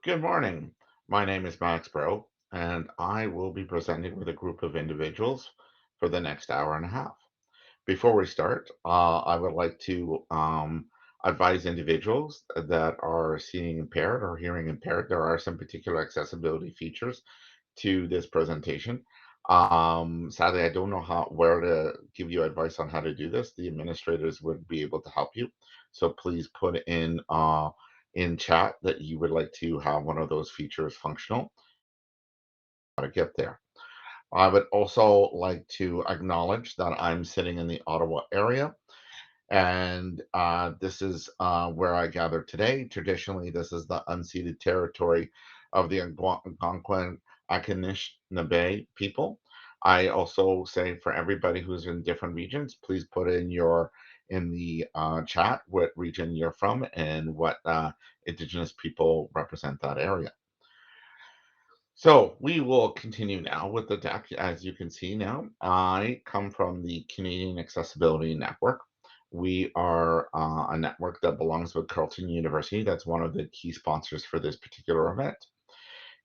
Good morning. My name is Max Bro, and I will be presenting with a group of individuals for the next hour and a half. Before we start, I would like to advise individuals that are seeing impaired or hearing impaired. There are some particular accessibility features to this presentation. Sadly, I don't know where to give you advice on how to do this. The administrators would be able to help you. So please put in chat that you would like to have one of those features functional. How to get there. I would also like to acknowledge that I'm sitting in the Ottawa area, and this is where I gather today. Traditionally, this is the unceded territory of the Algonquin Anishinaabe people. I also say for everybody who's in different regions, please put in the chat what region you're from and what Indigenous people represent that area. So we will continue now with the deck. As you can see now, I come from the Canadian Accessibility Network. We are a network that belongs with Carleton University. That's one of the key sponsors for this particular event.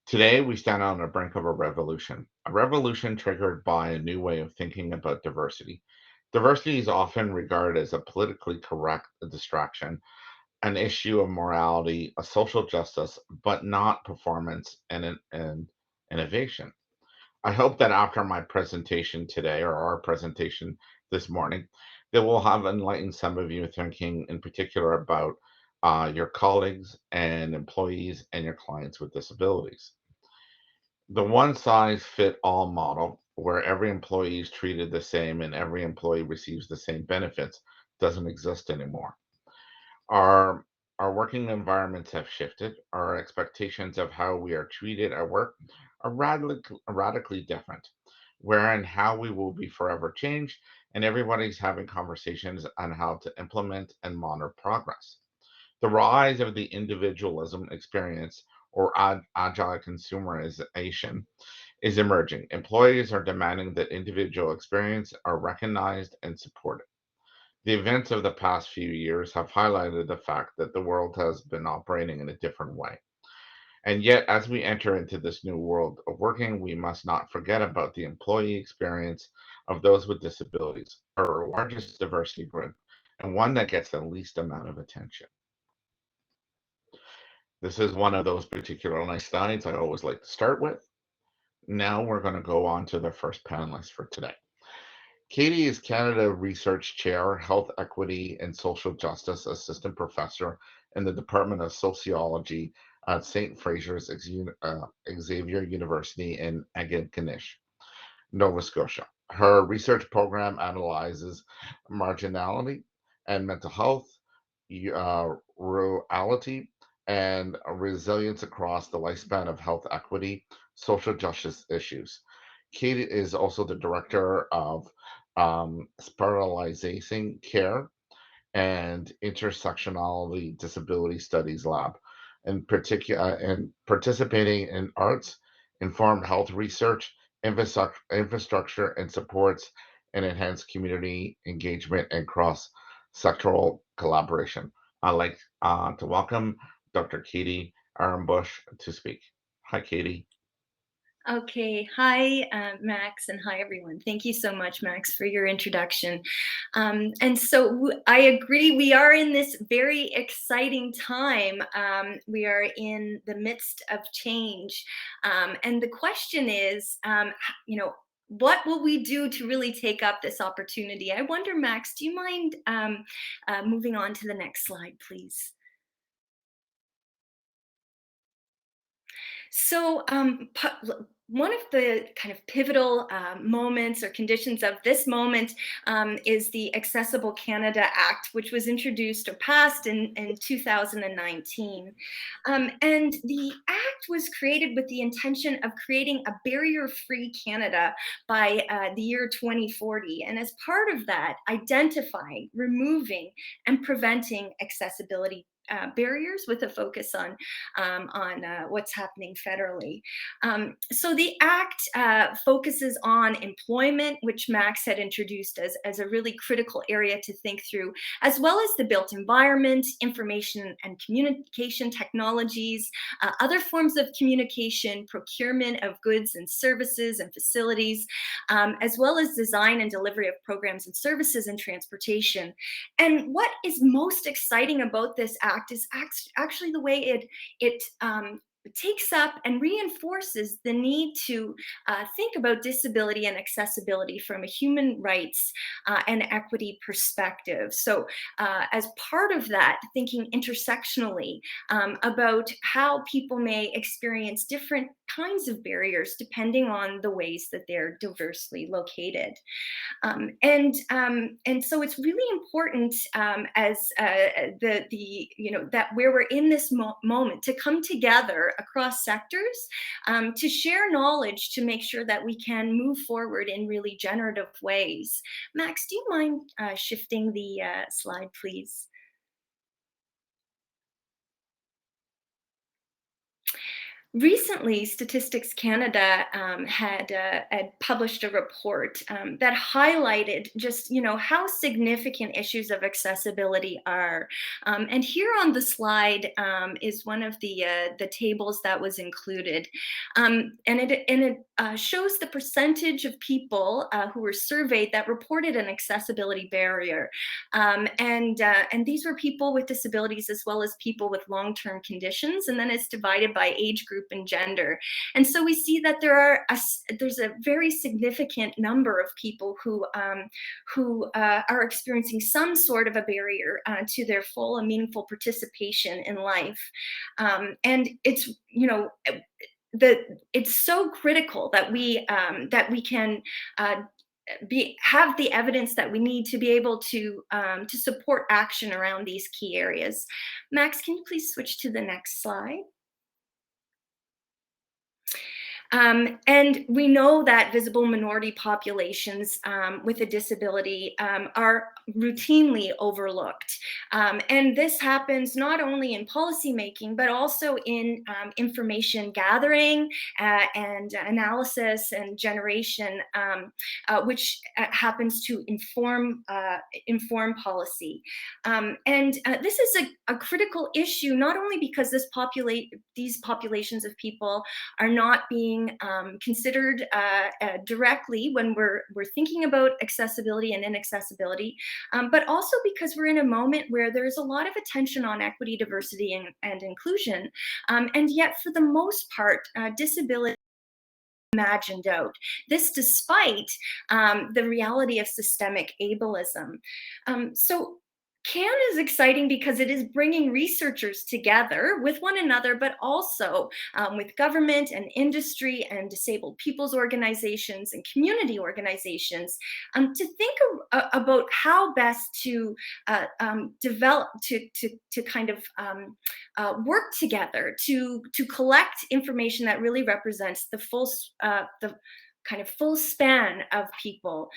Today, we stand on the brink of a revolution triggered by a new way of thinking about diversity. Diversity is often regarded as a politically correct distraction, an issue of morality, a social justice, but not performance and innovation. I hope that after my presentation today, or our presentation this morning, that will have enlightened some of you thinking in particular about your colleagues and employees and your clients with disabilities. The one size fit all model, where every employee is treated the same and every employee receives the same benefits, doesn't exist anymore. Our our working environments have shifted. Our expectations of how we are treated at work are radically different. Where and how we will be forever changed, and everybody's having conversations on how to implement and monitor progress. The rise of the individualism experience or agile consumerization is emerging. Employees are demanding that individual experience are recognized and supported. The events of the past few years have highlighted the fact that the world has been operating in a different way. And yet, as we enter into this new world of working, we must not forget about the employee experience of those with disabilities, our largest diversity group, and one that gets the least amount of attention. This is one of those particular nice slides I always like to start with. Now we're going to go on to the first panelist for today. Katie is Canada Research Chair, Health Equity and Social Justice Assistant Professor in the Department of Sociology at St. Fraser's Xavier University in Agnish, Nova Scotia. Her research program analyzes marginality and mental health, rurality, and resilience across the lifespan of health equity, social justice issues. Kate is also the director of Spiralizing Care and Intersectionality Disability Studies Lab, in particular, and participating in arts, informed health research, infrastructure and supports, and enhanced community engagement and cross-sectoral collaboration. I'd like to welcome Dr. Katie Aronbush to speak. Hi, Katie. Okay, hi, Max, and hi, everyone. Thank you so much, Max, for your introduction. I agree, we are in this very exciting time. We are in the midst of change. And the question is, what will we do to really take up this opportunity? I wonder, Max, do you mind moving on to the next slide, please? So, one of the kind of pivotal moments or conditions of this moment is the Accessible Canada Act, which was introduced or passed in 2019. And the act was created with the intention of creating a barrier-free Canada by the year 2040. And as part of that, identifying, removing, and preventing accessibility barriers with a focus on what's happening federally. So the Act focuses on employment, which Max had introduced as a really critical area to think through, as well as the built environment, information and communication technologies, other forms of communication, procurement of goods and services and facilities, as well as design and delivery of programs and services and transportation. And what is most exciting about this act is actually the way it takes up and reinforces the need to think about disability and accessibility from a human rights and equity perspective. So, as part of that, thinking intersectionally about how people may experience different kinds of barriers depending on the ways that they're diversely located. And so it's really important as the that where we're in this moment to come together across sectors to share knowledge to make sure that we can move forward in really generative ways. Max, do you mind shifting the slide, please? Recently, Statistics Canada had published a report that highlighted just how significant issues of accessibility are. And here on the slide is one of the tables that was included, and it shows the percentage of people who were surveyed that reported an accessibility barrier, and these were people with disabilities as well as people with long-term conditions, and then it's divided by age group and gender. And so we see that there's a very significant number of people who are experiencing some sort of a barrier to their full and meaningful participation in life. And it's so critical that we can have the evidence that we need to be able to support action around these key areas. Max, can you please switch to the next slide? And we know that visible minority populations with a disability are routinely overlooked. And this happens not only in policymaking, but also in information gathering and analysis and generation, which happens to inform policy. And this is a critical issue, not only because these populations of people are not being considered directly when we're thinking about accessibility and inaccessibility, but also because we're in a moment where there's a lot of attention on equity, diversity, and inclusion, and yet for the most part, disability imagined out. This despite the reality of systemic ableism. So CAN is exciting because it is bringing researchers together with one another, but also with government and industry and disabled people's organizations and community organizations to think about how best to develop, to kind of work together to collect information that really represents the kind of full span of people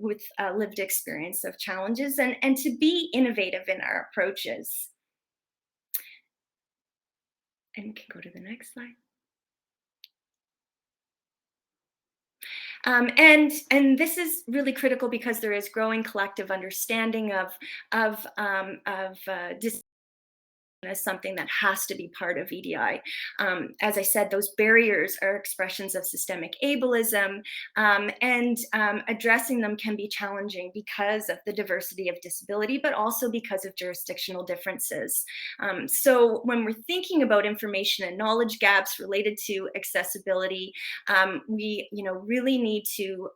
with lived experience of challenges, and to be innovative in our approaches. And you can go to the next slide. And this is really critical because there is growing collective understanding of as something that has to be part of EDI. As I said, those barriers are expressions of systemic ableism, and addressing them can be challenging because of the diversity of disability, but also because of jurisdictional differences. So when we're thinking about information and knowledge gaps related to accessibility, we really need to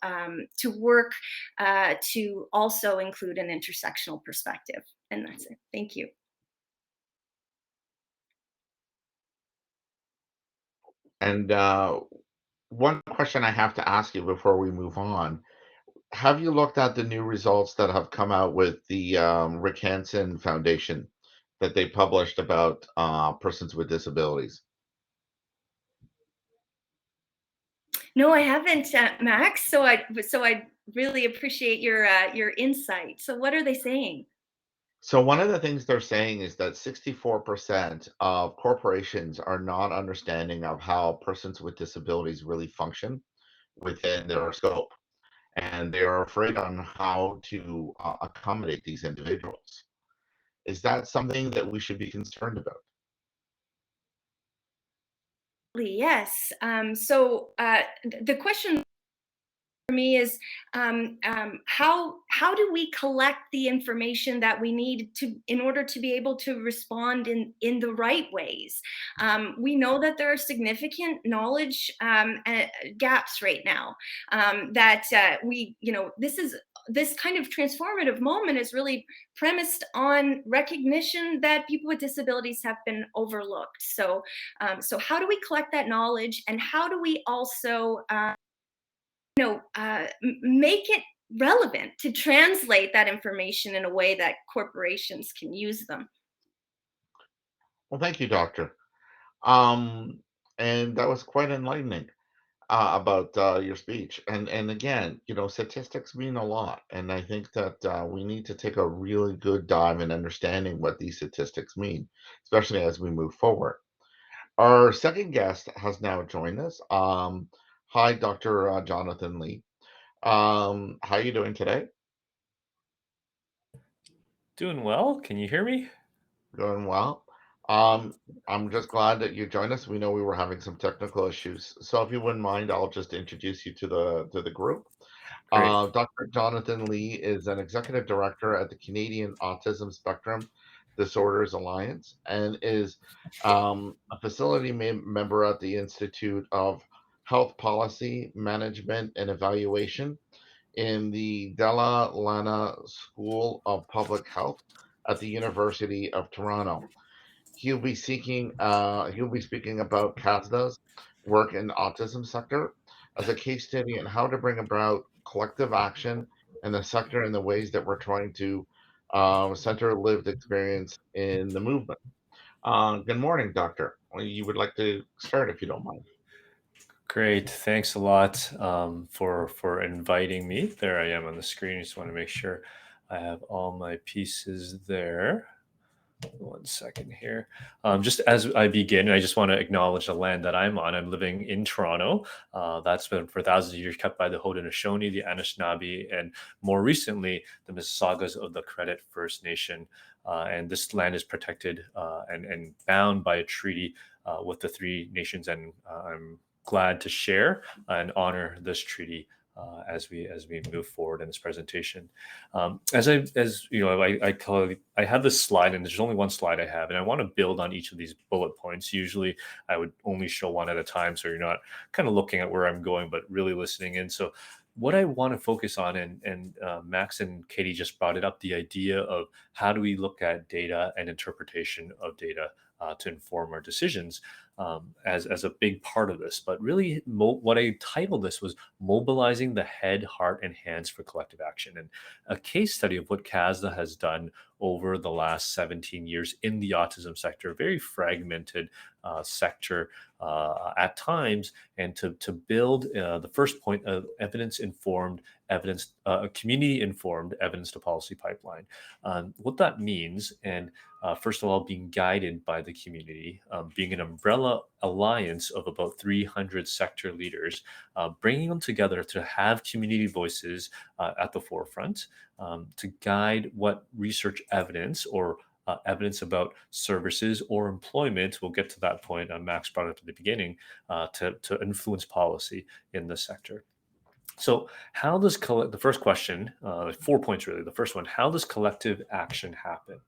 work to also include an intersectional perspective. And that's it. Thank you. And one question I have to ask you before we move on, have you looked at the new results that have come out with the Rick Hansen Foundation that they published about persons with disabilities? No, I haven't, Max. So I really appreciate your insight. So what are they saying? So one of the things they're saying is that 64% of corporations are not understanding of how persons with disabilities really function within their scope, and they are afraid on how to accommodate these individuals. Is that something that we should be concerned about? Yes. The question for me is, how do we collect the information that we need to in order to be able to respond in the right ways? We know that there are significant knowledge gaps right now. That we you know this kind of transformative moment is really premised on recognition that people with disabilities have been overlooked. So how do we collect that knowledge, and how do we also make it relevant to translate that information in a way that corporations can use them? Well, thank you, doctor. Um, and that was quite enlightening about your speech. And again, statistics mean a lot, and I think that we need to take a really good dive in understanding what these statistics mean, especially as we move forward. Our second guest has now joined us. Hi, Dr. Jonathan Lee. How are you doing today? Doing well. Can you hear me? Doing well. Um, I'm just glad that you joined us. We know we were having some technical issues, so if you wouldn't mind, I'll just introduce you to the group. Great. Dr. Jonathan Lee is an executive director at the Canadian Autism Spectrum Disorders Alliance and is a facility member at the Institute of Health Policy, Management, and Evaluation in the Della Lana School of Public Health at the University of Toronto. He'll be speaking about CASDA's work in the autism sector as a case study on how to bring about collective action in the sector in the ways that we're trying to center lived experience in the movement. Good morning, Doctor. Well, you would like to start if you don't mind. Great. Thanks a lot for inviting me. There I am on the screen. Just want to make sure I have all my pieces there. One second here. Just as I begin, I just want to acknowledge the land that I'm on. I'm living in Toronto. That's been for thousands of years kept by the Haudenosaunee, the Anishinaabe, and more recently, the Mississaugas of the Credit First Nation. And this land is protected and bound by a treaty with the three nations. And I'm glad to share and honor this treaty as we move forward in this presentation. As you know, I have this slide, and there's only one slide I have, and I want to build on each of these bullet points. Usually, I would only show one at a time, so you're not kind of looking at where I'm going, but really listening in. So, what I want to focus on, and Max and Katie just brought it up, the idea of how do we look at data and interpretation of data to inform our decisions as a big part of this. But really, what I titled this was mobilizing the head, heart, and hands for collective action. And a case study of what CASDA has done over the last 17 years in the autism sector, a very fragmented sector at times, and to build the first point of evidence-informed evidence, a community-informed evidence to policy pipeline. What that means, and first of all, being guided by the community, being an umbrella alliance of about 300 sector leaders, bringing them together to have community voices at the forefront, to guide what research evidence or evidence about services or employment, we'll get to that point, Max brought it up at the beginning, to influence policy in the sector. So, how does the first question, 4 points really? The first one: how does collective action happen?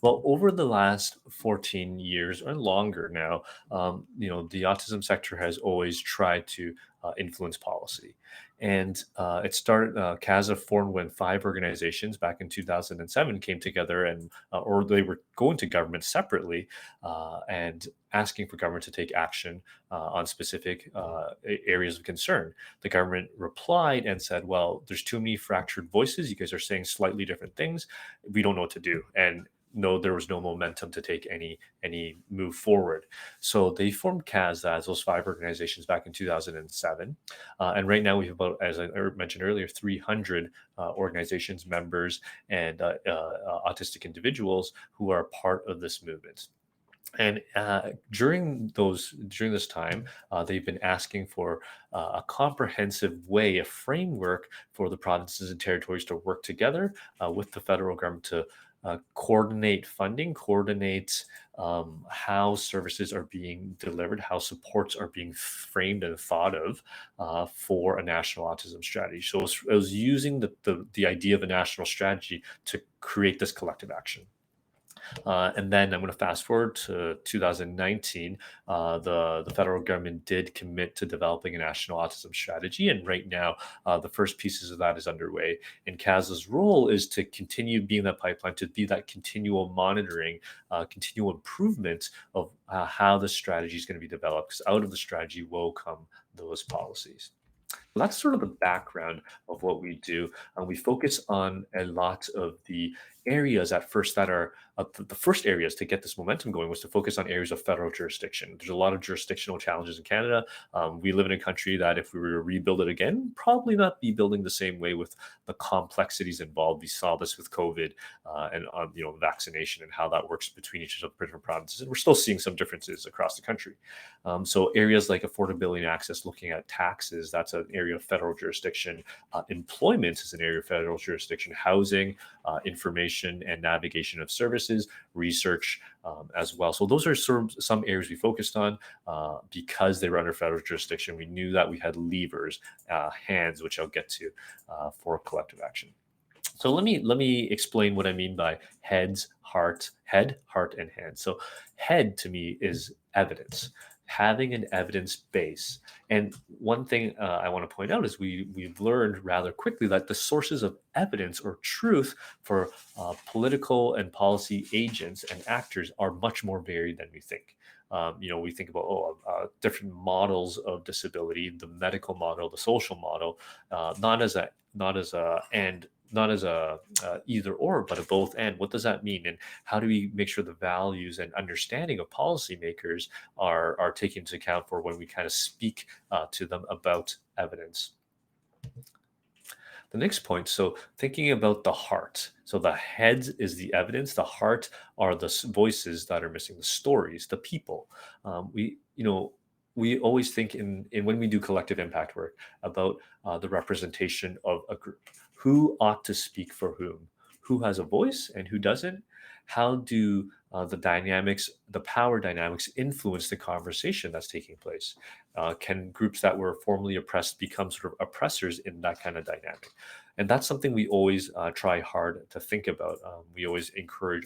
Well, over the last 14 years or longer now, the autism sector has always tried to influence policy, and it started. CASA formed when five organizations back in 2007 came together, and or they were going to government separately and asking for government to take action on specific areas of concern. The government replied and said, well, there's too many fractured voices. You guys are saying slightly different things. We don't know what to do. And there was no momentum to take any move forward. So they formed CASA as those five organizations back in 2007, and right now we have about, as I mentioned earlier, 300 organizations, members, and autistic individuals who are part of this movement. And during this time, they've been asking for a comprehensive way, a framework for the provinces and territories to work together with the federal government to coordinate funding, coordinate how services are being delivered, how supports are being framed and thought of for a national autism strategy. So it was using the idea of a national strategy to create this collective action. And then I'm going to fast forward to 2019. The federal government did commit to developing a national autism strategy, and right now the first pieces of that is underway. And CASA's role is to continue being that pipeline, to be that continual monitoring, continual improvement of how the strategy is going to be developed. Because out of the strategy will come those policies. That's sort of the background of what we do. We focus on a lot of the areas at first that are the first areas to get this momentum going was to focus on areas of federal jurisdiction. There's a lot of jurisdictional challenges in Canada. We live in a country that, if we were to rebuild it again, probably not be building the same way with the complexities involved. We saw this with COVID and vaccination and how that works between each of the different provinces, and we're still seeing some differences across the country. So areas like affordability and access, looking at taxes, that's an area of federal jurisdiction. Employment is an area of federal jurisdiction. Housing, information and navigation of services, research as well. So those are sort of some areas we focused on because they were under federal jurisdiction. We knew that we had levers, hands, which I'll get to for collective action. So let me explain what I mean by head, heart, and hand. So head to me is evidence, having an evidence base. And one thing I want to point out is we've learned rather quickly that the sources of evidence or truth for political and policy agents and actors are much more varied than we think. We think about different models of disability, the medical model, the social model, not as a either or, but a both and. What does that mean, and how do we make sure the values and understanding of policymakers are taken into account for when we kind of speak to them about evidence? The next point, so thinking about the heart. So the head is the evidence, the heart are the voices that are missing, the stories, the people. We always think in when we do collective impact work about the representation of a group. Who ought to speak for whom? Who has a voice and who doesn't? How do the power dynamics influence the conversation that's taking place? Can groups that were formerly oppressed become sort of oppressors in that kind of dynamic? And that's something we always try hard to think about. We always encourage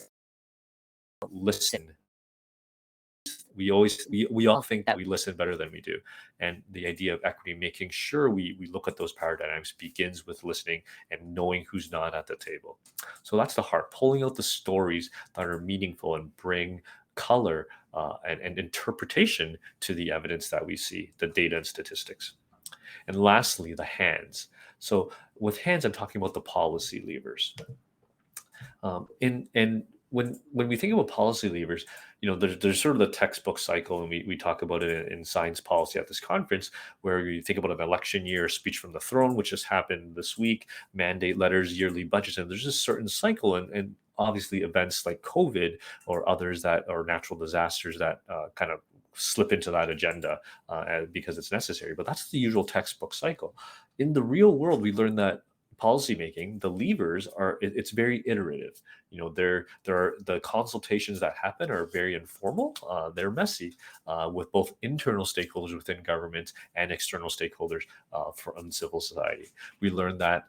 listen. We all think that we listen better than we do, and the idea of equity, making sure we look at those power dynamics, begins with listening and knowing who's not at the table. So that's the heart, pulling out the stories that are meaningful and bring color and interpretation to the evidence that we see, the data and statistics. And lastly, the hands. So with hands, I'm talking about the policy levers. When we think about policy levers, there's sort of the textbook cycle, and we talk about it in science policy at this conference, where you think about an election year, speech from the throne, which just happened this week, mandate letters, yearly budgets, and there's a certain cycle, and obviously events like COVID or others that are natural disasters that kind of slip into that agenda because it's necessary. But that's the usual textbook cycle. In the real world, we learn that policymaking, the levers it's very iterative. There are the consultations that happen are very informal. They're messy with both internal stakeholders within government and external stakeholders from civil society. We learned that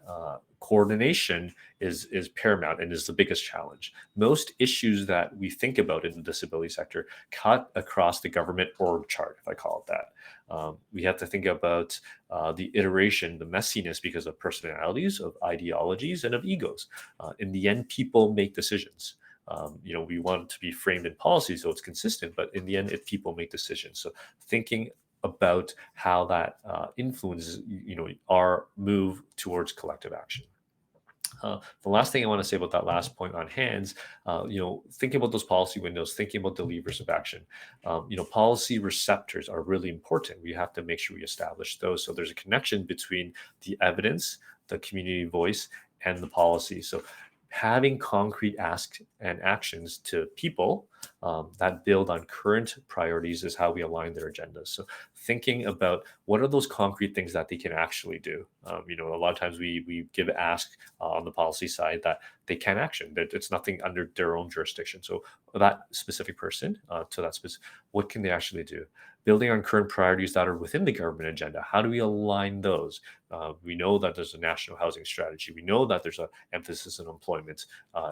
coordination is paramount and is the biggest challenge. Most issues that we think about in the disability sector cut across the government org chart, if I call it that. We have to think about the iteration, the messiness, because of personalities, of ideologies, and of egos. In the end, people make decisions. We want it to be framed in policy so it's consistent, but in the end, people make decisions. So thinking about how that influences, our move towards collective action. The last thing I want to say about that last point on hands, thinking about those policy windows, thinking about the levers of action. Policy receptors are really important. We have to make sure we establish those. So there's a connection between the evidence, the community voice, and the policy. So having concrete asks and actions to people that build on current priorities is how we align their agendas. So thinking about what are those concrete things that they can actually do. A lot of times we give ask on the policy side that they can action, that it's nothing under their own jurisdiction. So that specific person to that specific, what can they actually do? Building on current priorities that are within the government agenda. How do we align those? We know that there's a national housing strategy. We know that there's an emphasis on employment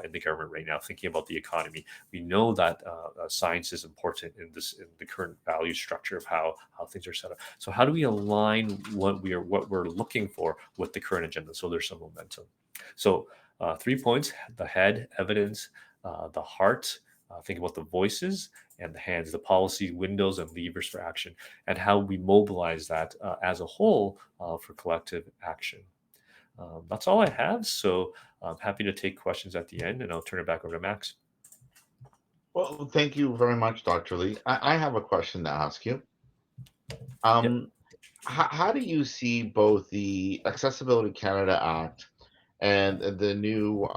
in the government right now, thinking about the economy. We know that science is important in the current value structure of how things are set up. So how do we align what we're looking for with the current agenda? So there's some momentum. So 3 points: the head, evidence; the heart, think about the voices; and the hands, the policy windows and levers for action, and how we mobilize that as a whole for collective action. That's all I have. So I'm happy to take questions at the end, and I'll turn it back over to Max. Well, thank you very much, Dr. Lee. I have a question to ask you. Yep. Um, how do you see both the Accessibility Canada Act and the new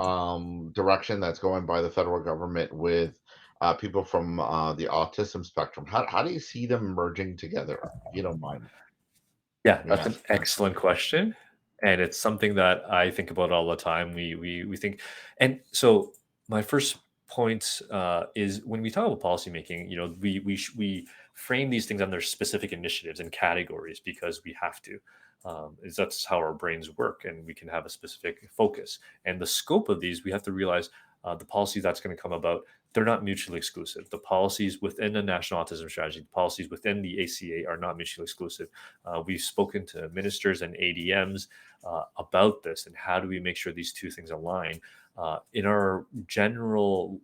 direction that's going by the federal government with people from the autism spectrum? How do you see them merging together, if you don't mind Yeah, me that's an asking that excellent question, and it's something that I think about all the time. We think, and so my first point is when we talk about policymaking, we frame these things under specific initiatives and categories because we have to. Is that's how our brains work, and we can have a specific focus. And the scope of these, we have to realize the policy that's going to come about. They're not mutually exclusive. The policies within the National Autism Strategy, the policies within the ACA are not mutually exclusive. We've spoken to ministers and ADMs about this and how do we make sure these two things align. In our general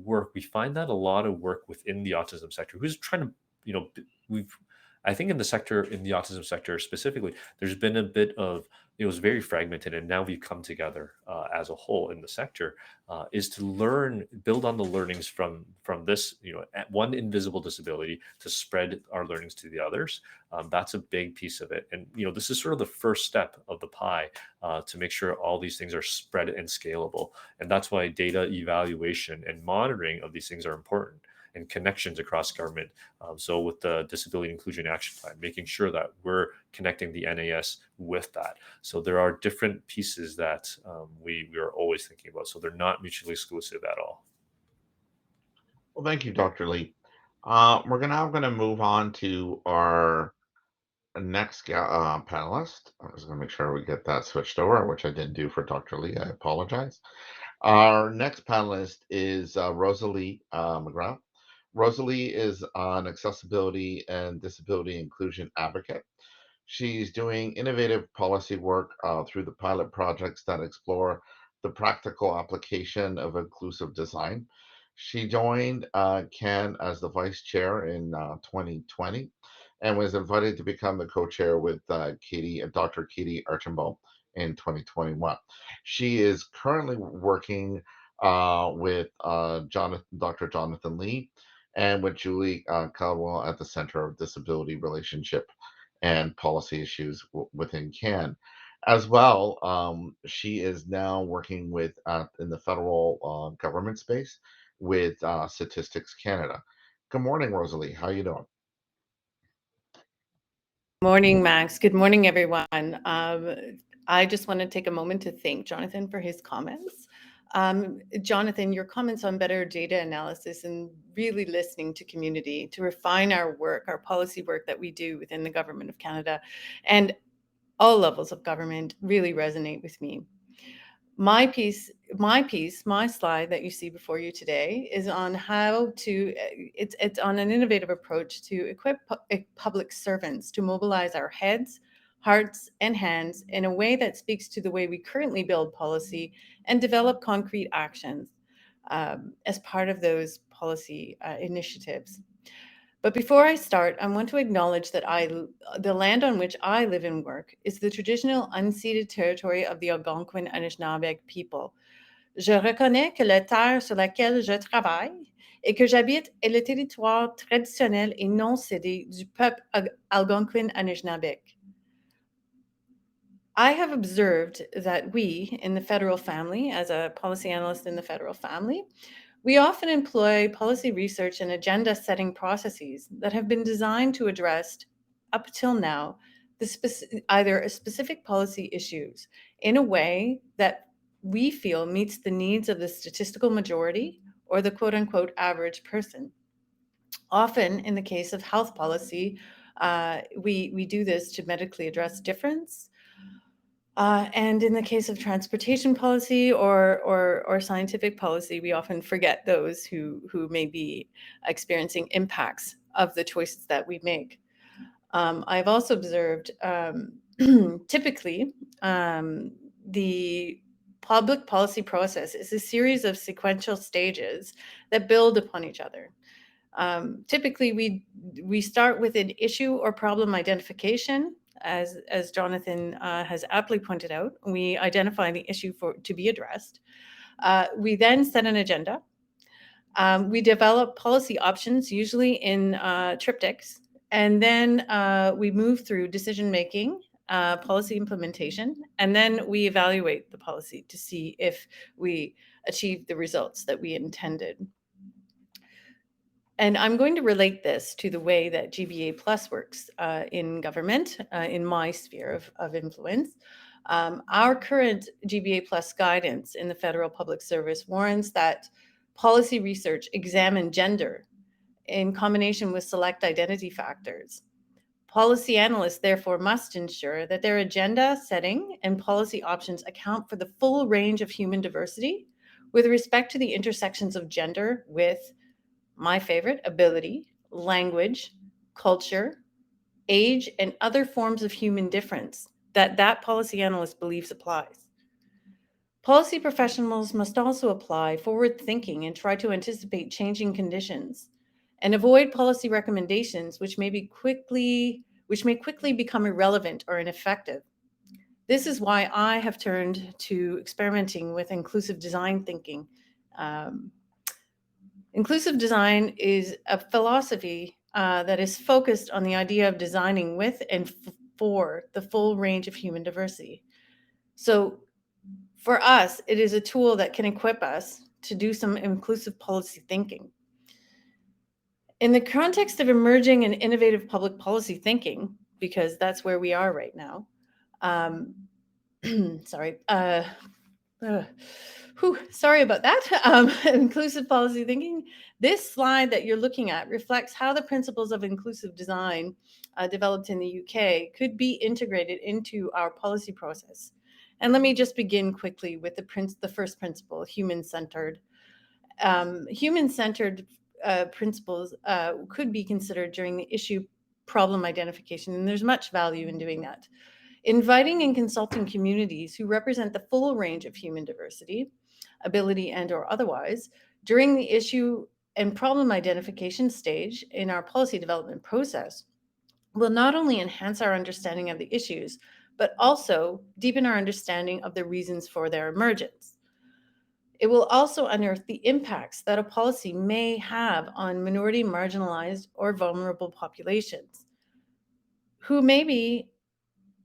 work, we find that a lot of work within the autism sector who's trying to, we've, I think in the sector, in the autism sector specifically, there's been a bit of, it was very fragmented, and now we've come together as a whole in the sector, is to learn, build on the learnings from this, at one invisible disability to spread our learnings to the others. That's a big piece of it, and this is sort of the first step of the pie to make sure all these things are spread and scalable, and that's why data evaluation and monitoring of these things are important and connections across government. So with the Disability Inclusion Action Plan, making sure that we're connecting the NAS with that. So there are different pieces that we are always thinking about. So they're not mutually exclusive at all. Well, thank you, Dr. Lee. We're now going to move on to our next panelist. I'm just going to make sure we get that switched over, which I didn't do for Dr. Lee. I apologize. Our next panelist is Rosalie McGrath. Rosalie is an accessibility and disability inclusion advocate. She's doing innovative policy work through the pilot projects that explore the practical application of inclusive design. She joined CAN as the vice chair in 2020 and was invited to become the co-chair with Dr. Katie Archambault in 2021. She is currently working with Dr. Jonathan Lee and with Julie Caldwell at the Center of Disability Relationship and Policy Issues within CAN. As well, she is now working with in the federal government space with Statistics Canada. Good morning, Rosalie. How you doing? Morning, Max. Good morning, everyone. I just want to take a moment to thank Jonathan for his comments. Jonathan, your comments on better data analysis and really listening to community to refine our work, our policy work that we do within the Government of Canada and all levels of government really resonate with me. My slide that you see before you today is on how to, it's on an innovative approach to equip public servants to mobilize our heads, hearts, and hands in a way that speaks to the way we currently build policy and develop concrete actions as part of those policy initiatives. But before I start, I want to acknowledge that the land on which I live and work is the traditional unceded territory of the Algonquin Anishinaabe people. Je reconnais que la terre sur laquelle je travaille et que j'habite est le territoire traditionnel et non cédé du peuple Algonquin Anishinaabe. I have observed that we in the federal family, as a policy analyst in the federal family, we often employ policy research and agenda setting processes that have been designed to address, up till now, either a specific policy issues in a way that we feel meets the needs of the statistical majority or the quote unquote average person. Often, in the case of health policy, we do this to medically address difference. And in the case of transportation policy or scientific policy, we often forget those who may be experiencing impacts of the choices that we make. I've also observed typically the public policy process is a series of sequential stages that build upon each other. Typically, we start with an issue or problem identification. As Jonathan has aptly pointed out, we identify the issue to be addressed. We then set an agenda. We develop policy options, usually in triptychs, and then we move through decision-making, policy implementation, and then we evaluate the policy to see if we achieve the results that we intended. And I'm going to relate this to the way that GBA Plus works in government, in my sphere of influence. Our current GBA Plus guidance in the federal public service warrants that policy research examine gender in combination with select identity factors. Policy analysts therefore must ensure that their agenda setting and policy options account for the full range of human diversity with respect to the intersections of gender with my favorite, ability, language, culture, age, and other forms of human difference that policy analyst believes applies. Policy professionals must also apply forward thinking and try to anticipate changing conditions and avoid policy recommendations which may quickly become irrelevant or ineffective. This is why I have turned to experimenting with inclusive design thinking. Inclusive design is a philosophy that is focused on the idea of designing with and for the full range of human diversity. So for us, it is a tool that can equip us to do some inclusive policy thinking. In the context of emerging and innovative public policy thinking, because that's where we are right now, sorry, sorry about that. Inclusive policy thinking. This slide that you're looking at reflects how the principles of inclusive design developed in the UK could be integrated into our policy process. And let me just begin quickly with the first principle, human-centered. Human-centered principles could be considered during the issue problem identification, and there's much value in doing that. Inviting and consulting communities who represent the full range of human diversity, ability and or otherwise, during the issue and problem identification stage in our policy development process will not only enhance our understanding of the issues, but also deepen our understanding of the reasons for their emergence. It will also unearth the impacts that a policy may have on minority, marginalized, or vulnerable populations who may be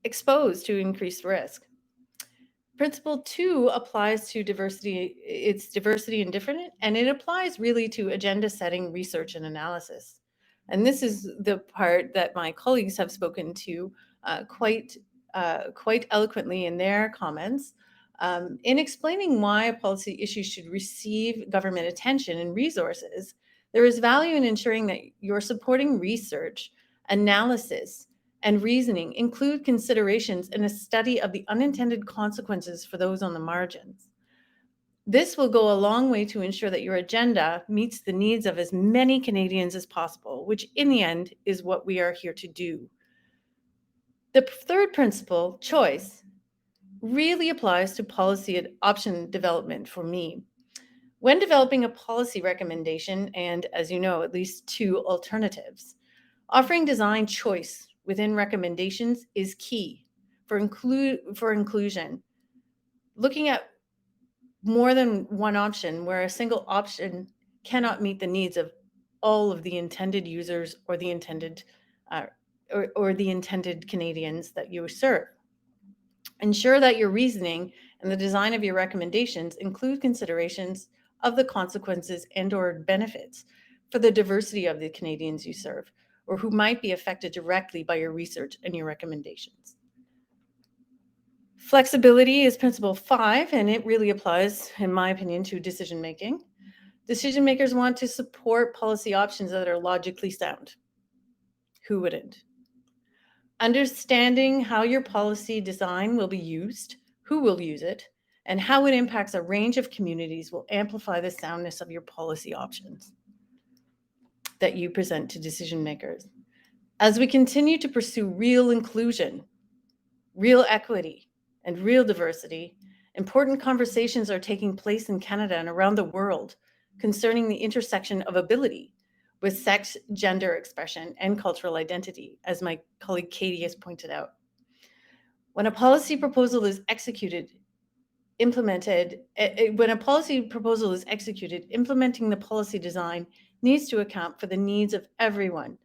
exposed to increased risk. Principle 2 applies to diversity. It's diversity and different, and it applies really to agenda setting, research, and analysis. And this is the part that my colleagues have spoken to quite eloquently in their comments. In explaining why a policy issue should receive government attention and resources, there is value in ensuring that your supporting research, analysis, and reasoning include considerations in a study of the unintended consequences for those on the margins. This will go a long way to ensure that your agenda meets the needs of as many Canadians as possible, which in the end is what we are here to do. The third principle, choice, really applies to policy option development for me. When developing a policy recommendation, and as you know, at least 2 alternatives, offering design choice within recommendations is key for inclusion. Looking at more than one option where a single option cannot meet the needs of all of the intended users or the intended Canadians that you serve. Ensure that your reasoning and the design of your recommendations include considerations of the consequences and/or benefits for the diversity of the Canadians you serve, or who might be affected directly by your research and your recommendations. Flexibility is principle 5, and it really applies, in my opinion, to decision making. Decision makers want to support policy options that are logically sound. Who wouldn't? Understanding how your policy design will be used, who will use it, and how it impacts a range of communities will amplify the soundness of your policy options that you present to decision makers. As we continue to pursue real inclusion, real equity, and real diversity, important conversations are taking place in Canada and around the world concerning the intersection of ability with sex, gender expression, and cultural identity, as my colleague Katie has pointed out. When a policy proposal is implementing the policy design needs to account for the needs of everyone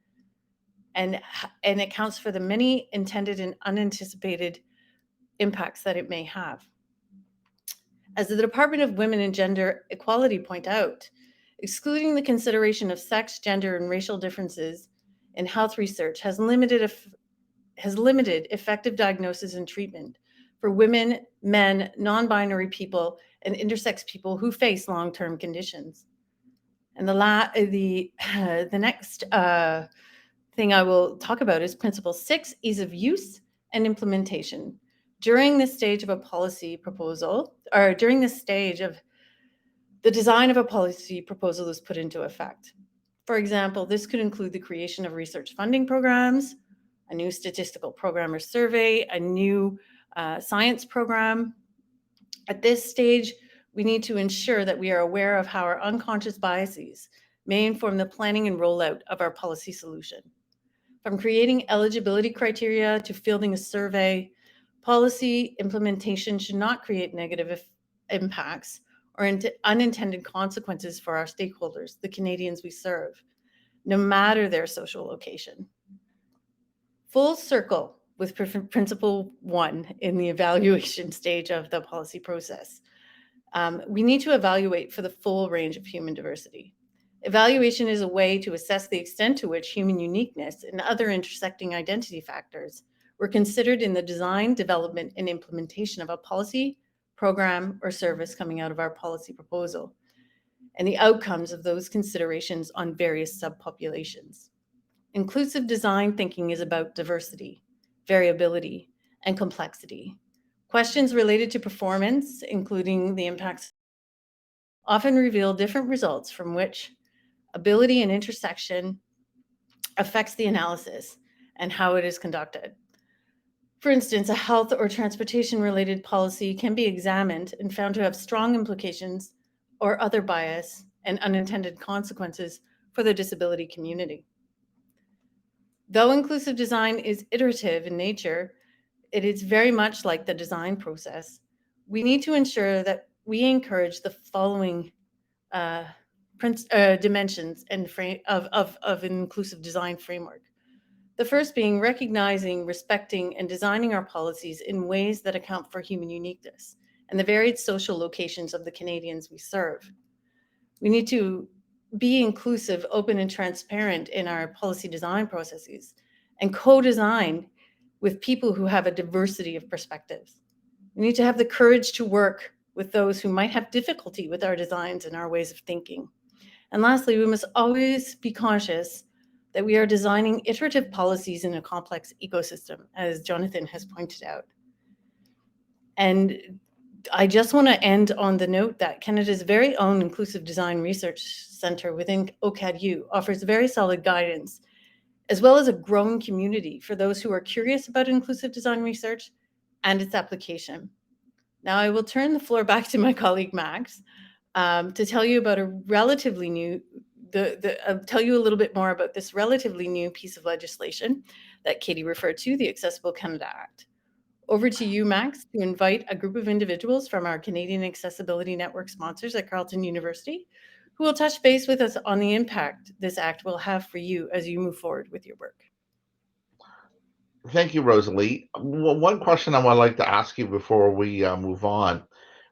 and accounts for the many intended and unanticipated impacts that it may have. As the Department of Women and Gender Equality point out, excluding the consideration of sex, gender, and racial differences in health research has limited effective diagnosis and treatment for women, men, non-binary people, and intersex people who face long-term conditions. And the next thing I will talk about is principle 6, ease of use and implementation. During this stage of a policy proposal, or during this stage of the design of a policy proposal is put into effect. For example, this could include the creation of research funding programs, a new statistical program or survey, a new science program. At this stage, we need to ensure that we are aware of how our unconscious biases may inform the planning and rollout of our policy solution. From creating eligibility criteria to fielding a survey, policy implementation should not create negative impacts or unintended consequences for our stakeholders, the Canadians we serve, no matter their social location. Full circle with principle 1 in the evaluation stage of the policy process. We need to evaluate for the full range of human diversity. Evaluation is a way to assess the extent to which human uniqueness and other intersecting identity factors were considered in the design, development, and implementation of a policy, program, or service coming out of our policy proposal, and the outcomes of those considerations on various subpopulations. Inclusive design thinking is about diversity, variability, and complexity. Questions related to performance, including the impacts, often reveal different results from which ability and intersection affects the analysis and how it is conducted. For instance, a health or transportation-related policy can be examined and found to have strong implications or other bias and unintended consequences for the disability community. Though inclusive design is iterative in nature, it is very much like the design process. We need to ensure that we encourage the following dimensions and of an inclusive design framework. The first being recognizing, respecting, and designing our policies in ways that account for human uniqueness and the varied social locations of the Canadians we serve. We need to be inclusive, open, and transparent in our policy design processes and co-design with people who have a diversity of perspectives. We need to have the courage to work with those who might have difficulty with our designs and our ways of thinking. And lastly, we must always be conscious that we are designing iterative policies in a complex ecosystem, as Jonathan has pointed out. And I just want to end on the note that Canada's very own Inclusive Design Research Centre within OCADU offers very solid guidance, as well as a growing community for those who are curious about inclusive design research and its application. Now I will turn the floor back to my colleague, Max, to tell you about a relatively new, tell you a little bit more about this relatively new piece of legislation that Katie referred to, the Accessible Canada Act. Over to you, Max, to invite a group of individuals from our Canadian Accessibility Network sponsors at Carleton University who will touch base with us on the impact this act will have for you as you move forward with your work. Thank you, Rosalie. One question I would like to ask you before we move on.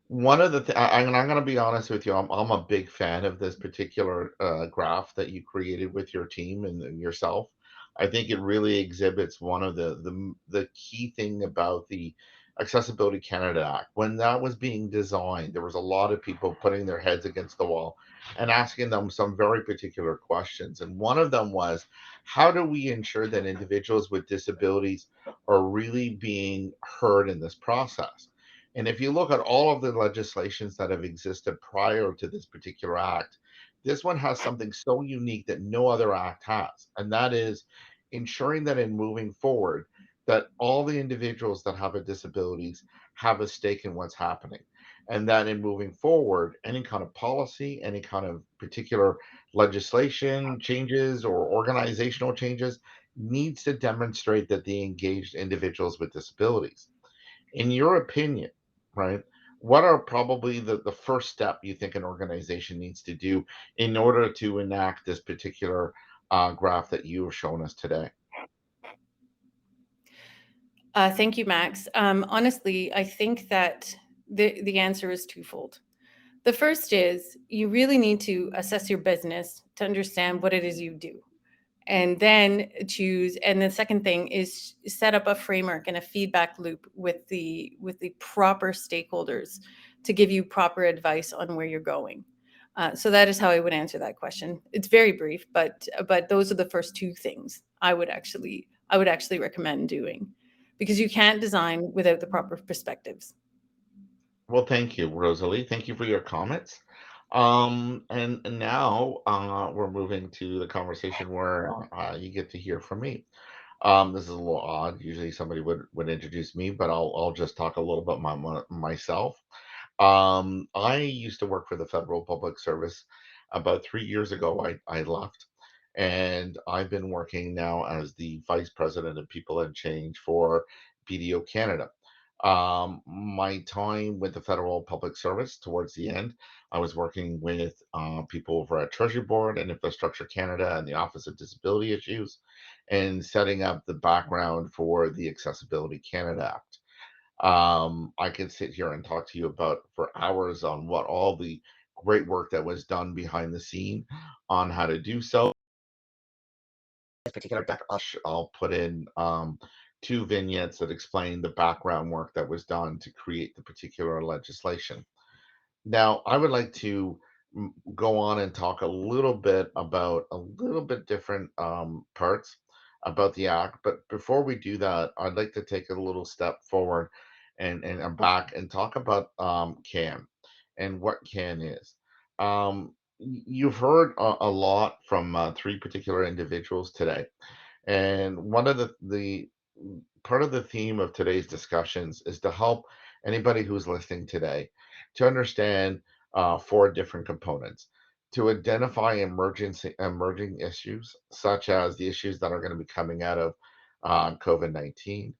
One of the I'm going to be honest with you. I'm a big fan of this particular graph that you created with your team and yourself. I think it really exhibits one of the key thing about the Accessibility Canada Act. When that was being designed, there was a lot of people putting their heads against the wall and asking them some very particular questions. And one of them was, how do we ensure that individuals with disabilities are really being heard in this process? And if you look at all of the legislations that have existed prior to this particular act, this one has something so unique that no other act has. And that is ensuring that in moving forward, that all the individuals that have a disabilities have a stake in what's happening. And that in moving forward, any kind of policy, any kind of particular legislation changes or organizational changes needs to demonstrate that they engaged individuals with disabilities. In your opinion, right, what are probably the first step you think an organization needs to do in order to enact this particular graph that you have shown us today? Thank you, Max. Honestly, I think that the answer is twofold. The first is you really need to assess your business to understand what it is you do. And then choose, and the second thing is set up a framework and a feedback loop with the proper stakeholders to give you proper advice on where you're going. So that is how I would answer that question. It's very brief, but those are the first two things I would actually recommend doing, because you can't design without the proper perspectives. Well, thank you, Rosalie. Thank you for your comments. And now we're moving to the conversation where you get to hear from me. This is a little odd. Usually somebody would introduce me, but I'll just talk a little bit myself. I used to work for the Federal Public Service. About 3 years ago, I left, and I've been working now as the Vice President of People and Change for BDO Canada. My time with the Federal Public Service towards the end, I was working with people over at Treasury Board and Infrastructure Canada and the Office of Disability Issues, and setting up the background for the Accessibility Canada Act. I could sit here and talk to you about for hours on what all the great work that was done behind the scene on how to do so. This particular deck, I'll put in two vignettes that explain the background work that was done to create the particular legislation. Now, I would like to go on and talk a little bit about a little bit different parts about the act. But before we do that, I'd like to take a little step forward and back and talk about CAN and what CAN is. You've heard a lot from three particular individuals today, and one of the part of the theme of today's discussions is to help anybody who's listening today to understand four different components, to identify emerging issues, such as the issues that are going to be coming out of COVID-19,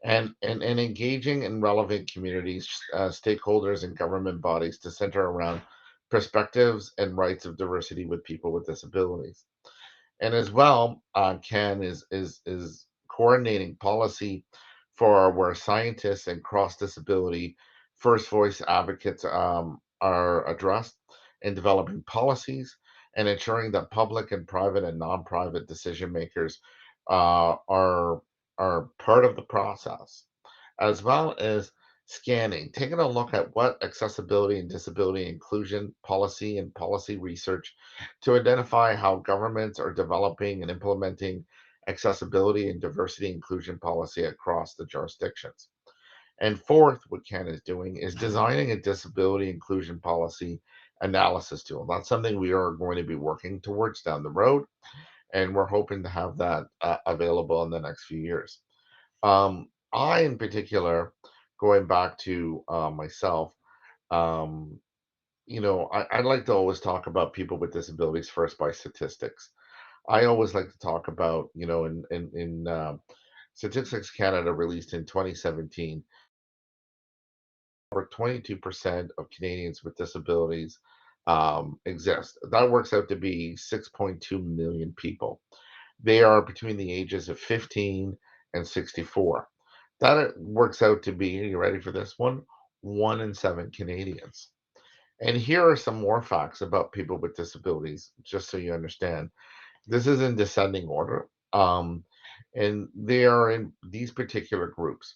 and engaging in relevant communities, stakeholders, and government bodies to center around perspectives and rights of diversity with people with disabilities. And as well, Ken is coordinating policy for where scientists and cross disability first voice advocates are addressed in developing policies and ensuring that public and private and non-private decision makers are part of the process, as well as scanning, taking a look at what accessibility and disability inclusion policy and policy research to identify how governments are developing and implementing accessibility and diversity inclusion policy across the jurisdictions. And fourth, what Ken is doing is designing a disability inclusion policy analysis tool. That's something we are going to be working towards down the road, and we're hoping to have that available in the next few years. I, in particular, going back to myself, um, I like to always talk about people with disabilities first by statistics. I always like to talk about, in Statistics Canada released in 2017, over 22% of Canadians with disabilities exist. That works out to be 6.2 million people. They are between the ages of 15 and 64. That works out to be, are you ready for this one? 1 in 7 Canadians. And here are some more facts about people with disabilities, just so you understand. This is in descending order. And they are in these particular groups: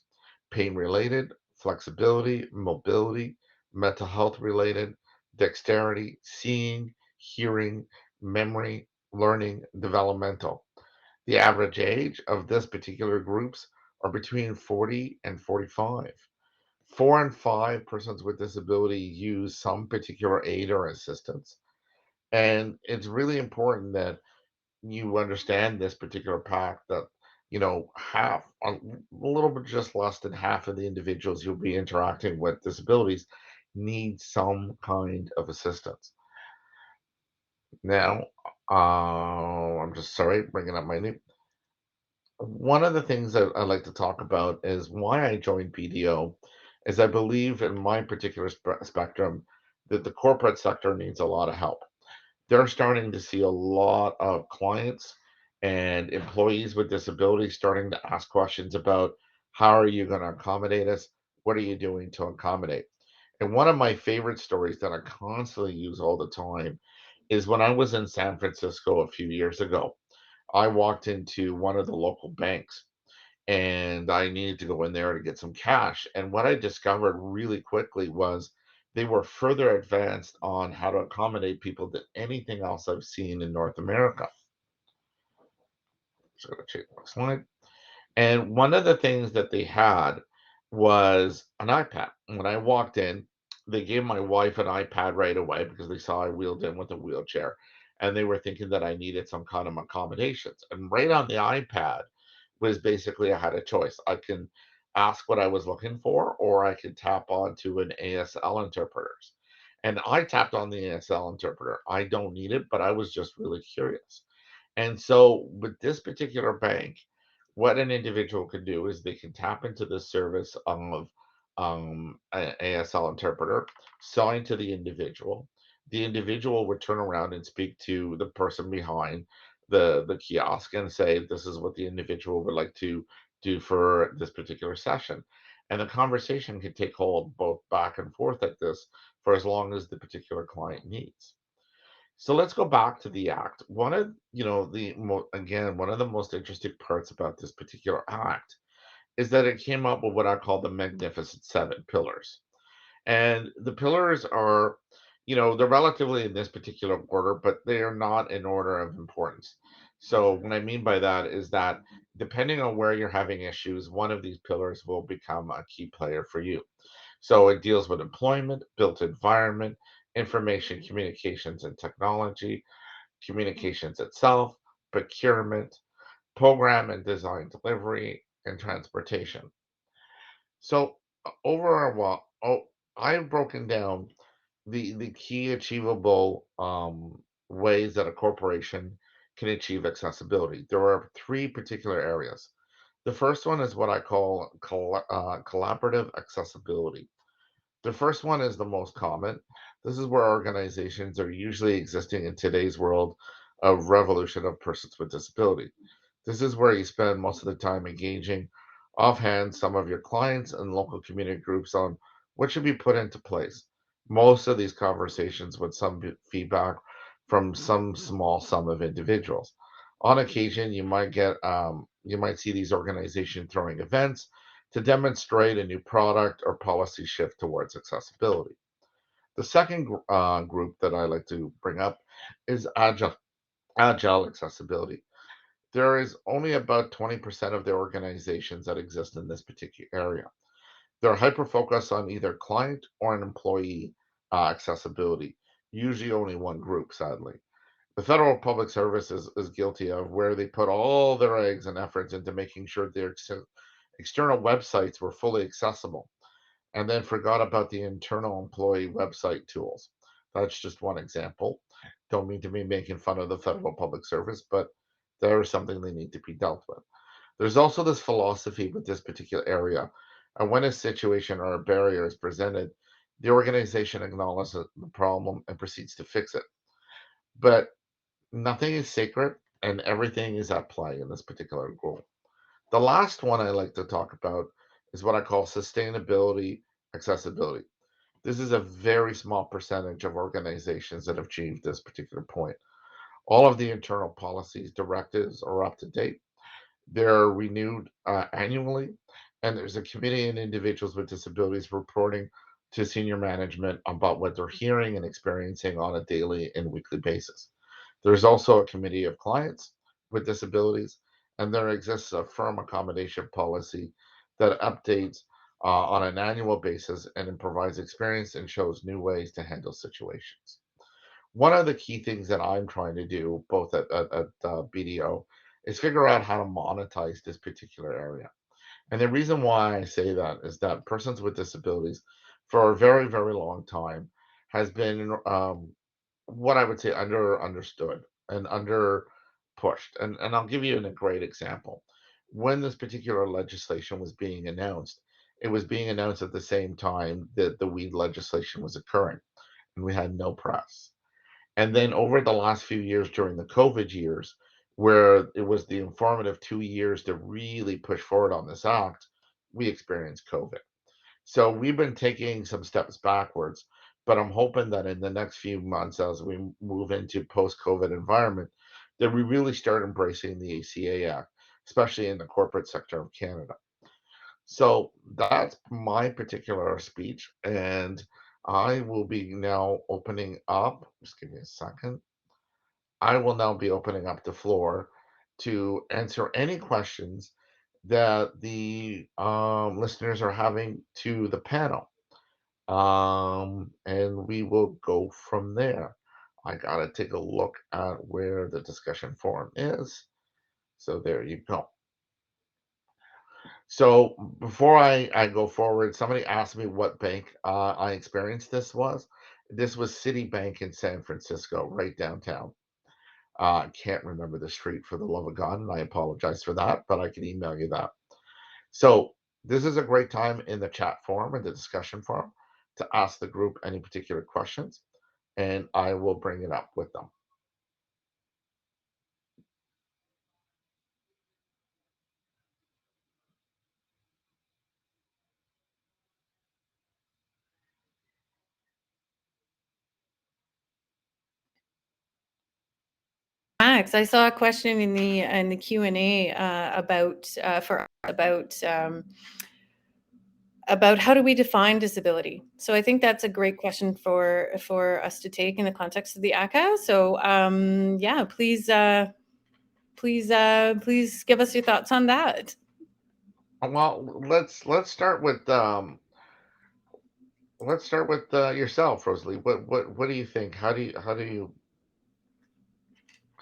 pain related, flexibility, mobility, mental health related, dexterity, seeing, hearing, memory, learning, developmental. The average age of this particular groups are between 40 and 45. 4 in 5 persons with disability use some particular aid or assistance. And it's really important that you understand this particular fact that, half, a little bit just less than half of the individuals you'll be interacting with disabilities need some kind of assistance. Now, I'm just sorry, bringing up my name. One of the things that I like to talk about is why I joined PDO, is I believe in my particular spectrum that the corporate sector needs a lot of help. They're starting to see a lot of clients and employees with disabilities starting to ask questions about how are you going to accommodate us? What are you doing to accommodate? And one of my favorite stories that I constantly use all the time is when I was in San Francisco a few years ago. I walked into one of the local banks and I needed to go in there to get some cash. And what I discovered really quickly was they were further advanced on how to accommodate people than anything else I've seen in North America. So I'm going to change my slide. And one of the things that they had was an iPad. When I walked in, they gave my wife an iPad right away because they saw I wheeled in with a wheelchair. And they were thinking that I needed some kind of accommodations. And right on the iPad was basically I had a choice. I can ask what I was looking for, or I could tap onto an ASL interpreters. And I tapped on the ASL interpreter. I don't need it, but I was just really curious. And so with this particular bank, what an individual can do is they can tap into the service of an ASL interpreter, sign to the individual. The individual would turn around and speak to the person behind the kiosk and say, this is what the individual would like to do for this particular session. And the conversation can take hold both back and forth like this for as long as the particular client needs. So let's go back to the act. One of, again, one of the most interesting parts about this particular act is that it came up with what I call the Magnificent Seven pillars. And the pillars are, they're relatively in this particular order, but they are not in order of importance. So what I mean by that is that depending on where you're having issues, one of these pillars will become a key player for you. So it deals with employment, built environment, information communications and technology, communications itself, procurement, program and design delivery, and transportation. So overall, I've broken down the key achievable ways that a corporation can achieve accessibility. There are three particular areas. The first one is what I call collaborative accessibility. The first one is the most common. This is where organizations are usually existing in today's world of revolution of persons with disability. This is where you spend most of the time engaging offhand some of your clients and local community groups on what should be put into place. Most of these conversations with some feedback from some small sum of individuals. On occasion, you might see these organizations throwing events to demonstrate a new product or policy shift towards accessibility. The second group that I like to bring up is agile accessibility. There is only about 20% of the organizations that exist in this particular area. They're hyper focused on either client or an employee accessibility, usually only one group, sadly. The Federal Public Service is guilty of where they put all their eggs and efforts into making sure their external websites were fully accessible and then forgot about the internal employee website tools. That's just one example. Don't mean to be making fun of the federal public service, but there is something they need to be dealt with. There's also this philosophy with this particular area. And when a situation or a barrier is presented, the organization acknowledges the problem and proceeds to fix it. But nothing is sacred and everything is at play in this particular goal. The last one I like to talk about is what I call sustainability accessibility. This is a very small percentage of organizations that have achieved this particular point. All of the internal policies, directives are up to date. They're renewed annually, and there's a committee and individuals with disabilities reporting to senior management about what they're hearing and experiencing on a daily and weekly basis. There's also a committee of clients with disabilities, and there exists a firm accommodation policy that updates on an annual basis and it provides experience and shows new ways to handle situations. One of the key things that I'm trying to do, both at BDO, is figure out how to monetize this particular area. And the reason why I say that is that persons with disabilities, for a very, very long time, has been what I would say understood and under pushed. And I'll give you a great example. When this particular legislation was being announced, it was being announced at the same time that the weed legislation was occurring, and we had no press. And then over the last few years during the COVID years, where it was the informative 2 years to really push forward on this act, we experienced COVID. So we've been taking some steps backwards, but I'm hoping that in the next few months, as we move into post-COVID environment, that we really start embracing the ACA Act, especially in the corporate sector of Canada. So that's my particular speech, and I will be now opening up. Just give me a second. I will now be opening up the floor to answer any questions that the listeners are having to the panel. And we will go from there. I gotta take a look at where the discussion forum is. So there you go. So before I go forward, somebody asked me what bank I experienced this was. This was Citibank in San Francisco, right downtown. I can't remember the street for the love of God, and I apologize for that, but I can email you that. So this is a great time in the chat forum and the discussion forum to ask the group any particular questions, and I will bring it up with them. Max, I saw a question in the Q&A about how do we define disability. So I think that's a great question for us to take in the context of the ACA. So yeah, please give us your thoughts on that. Well, let's start with yourself, Rosalie. What do you think? How do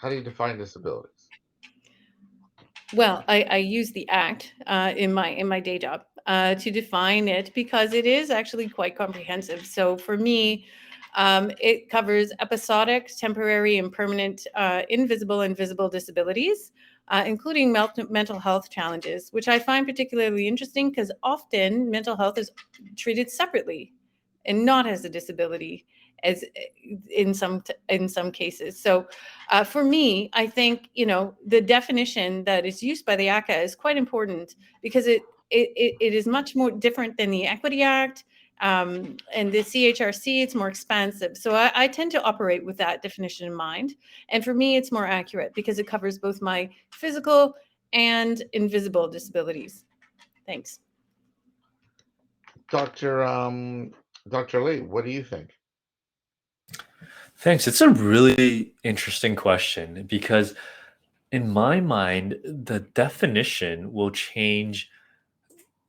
you define disabilities? Well, I use the ACT in my day job to define it because it is actually quite comprehensive. So for me, it covers episodic, temporary, and permanent invisible and visible disabilities, including mental health challenges, which I find particularly interesting because often mental health is treated separately and not as a disability as in some cases. So for me, I think the definition that is used by the ACA is quite important because it is much more different than the Equity Act and the CHRC. It's more expansive. So I tend to operate with that definition in mind. And for me, it's more accurate because it covers both my physical and invisible disabilities. Thanks. Dr. Lee, what do you think? Thanks. It's a really interesting question because in my mind, the definition will change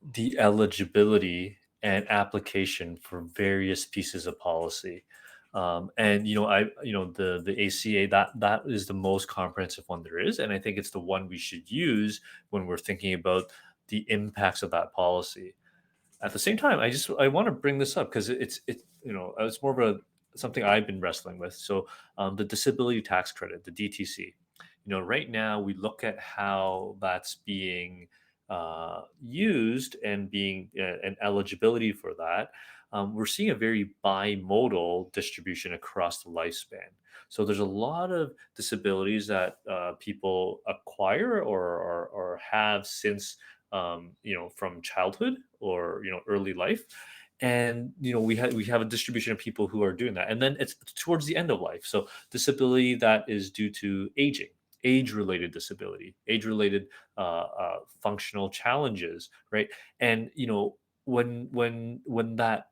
the eligibility and application for various pieces of policy. And the ACA, that is the most comprehensive one there is, and I think it's the one we should use when we're thinking about the impacts of that policy. At the same time, I want to bring this up because it's more of something I've been wrestling with. So the disability tax credit, the DTC. Right now we look at how that's being used and being and eligibility for that. We're seeing a very bimodal distribution across the lifespan. So there's a lot of disabilities that people acquire or have since from childhood or early life, and we have a distribution of people who are doing that, and then it's towards the end of life. So disability that is due to aging, age-related disability, age-related functional challenges, right? And when that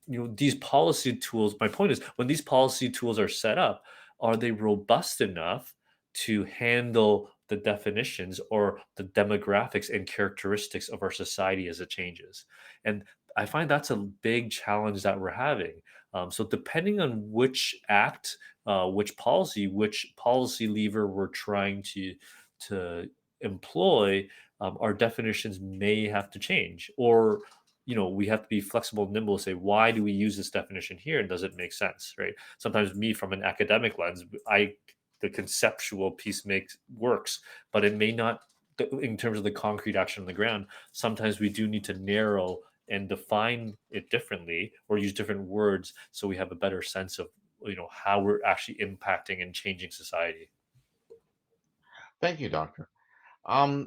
these policy tools, my point is, when these policy tools are set up, are they robust enough to handle the definitions or the demographics and characteristics of our society as it changes? And I find that's a big challenge that we're having. So depending on which act, which policy lever we're trying to employ, our definitions may have to change, or we have to be flexible and nimble to say, why do we use this definition here, and does it make sense, right? Sometimes, me, from an academic lens, the conceptual piece works, but it may not in terms of the concrete action on the ground. Sometimes we do need to narrow and define it differently, or use different words, so we have a better sense of how we're actually impacting and changing society. Thank you, Doctor.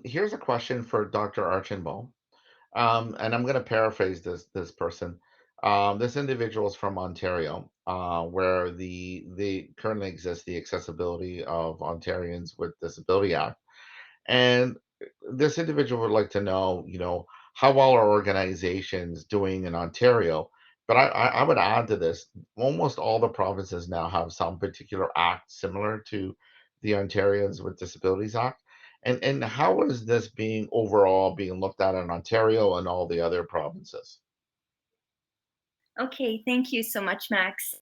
Here's a question for Dr. Archambault. And I'm going to paraphrase this person. This individual is from Ontario, where the currently exists the Accessibility of Ontarians with Disability Act, and this individual would like to know, how well are organizations doing in Ontario? But I would add to this, almost all the provinces now have some particular act similar to the Ontarians with Disabilities Act. And how is this being overall being looked at in Ontario and all the other provinces? Okay, thank you so much, Max.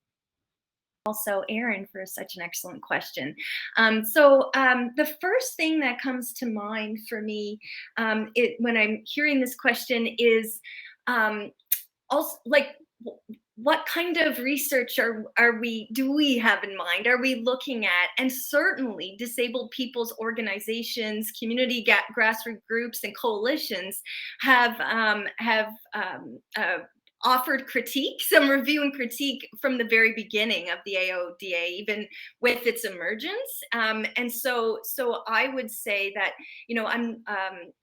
Also, Aaron, for such an excellent question. The first thing that comes to mind for me, when I'm hearing this question, is also like, what kind of research do we have in mind? Are we looking at? And certainly, disabled people's organizations, community grassroots groups, and coalitions have offered critique, some review and critique from the very beginning of the AODA, even with its emergence. So I would say that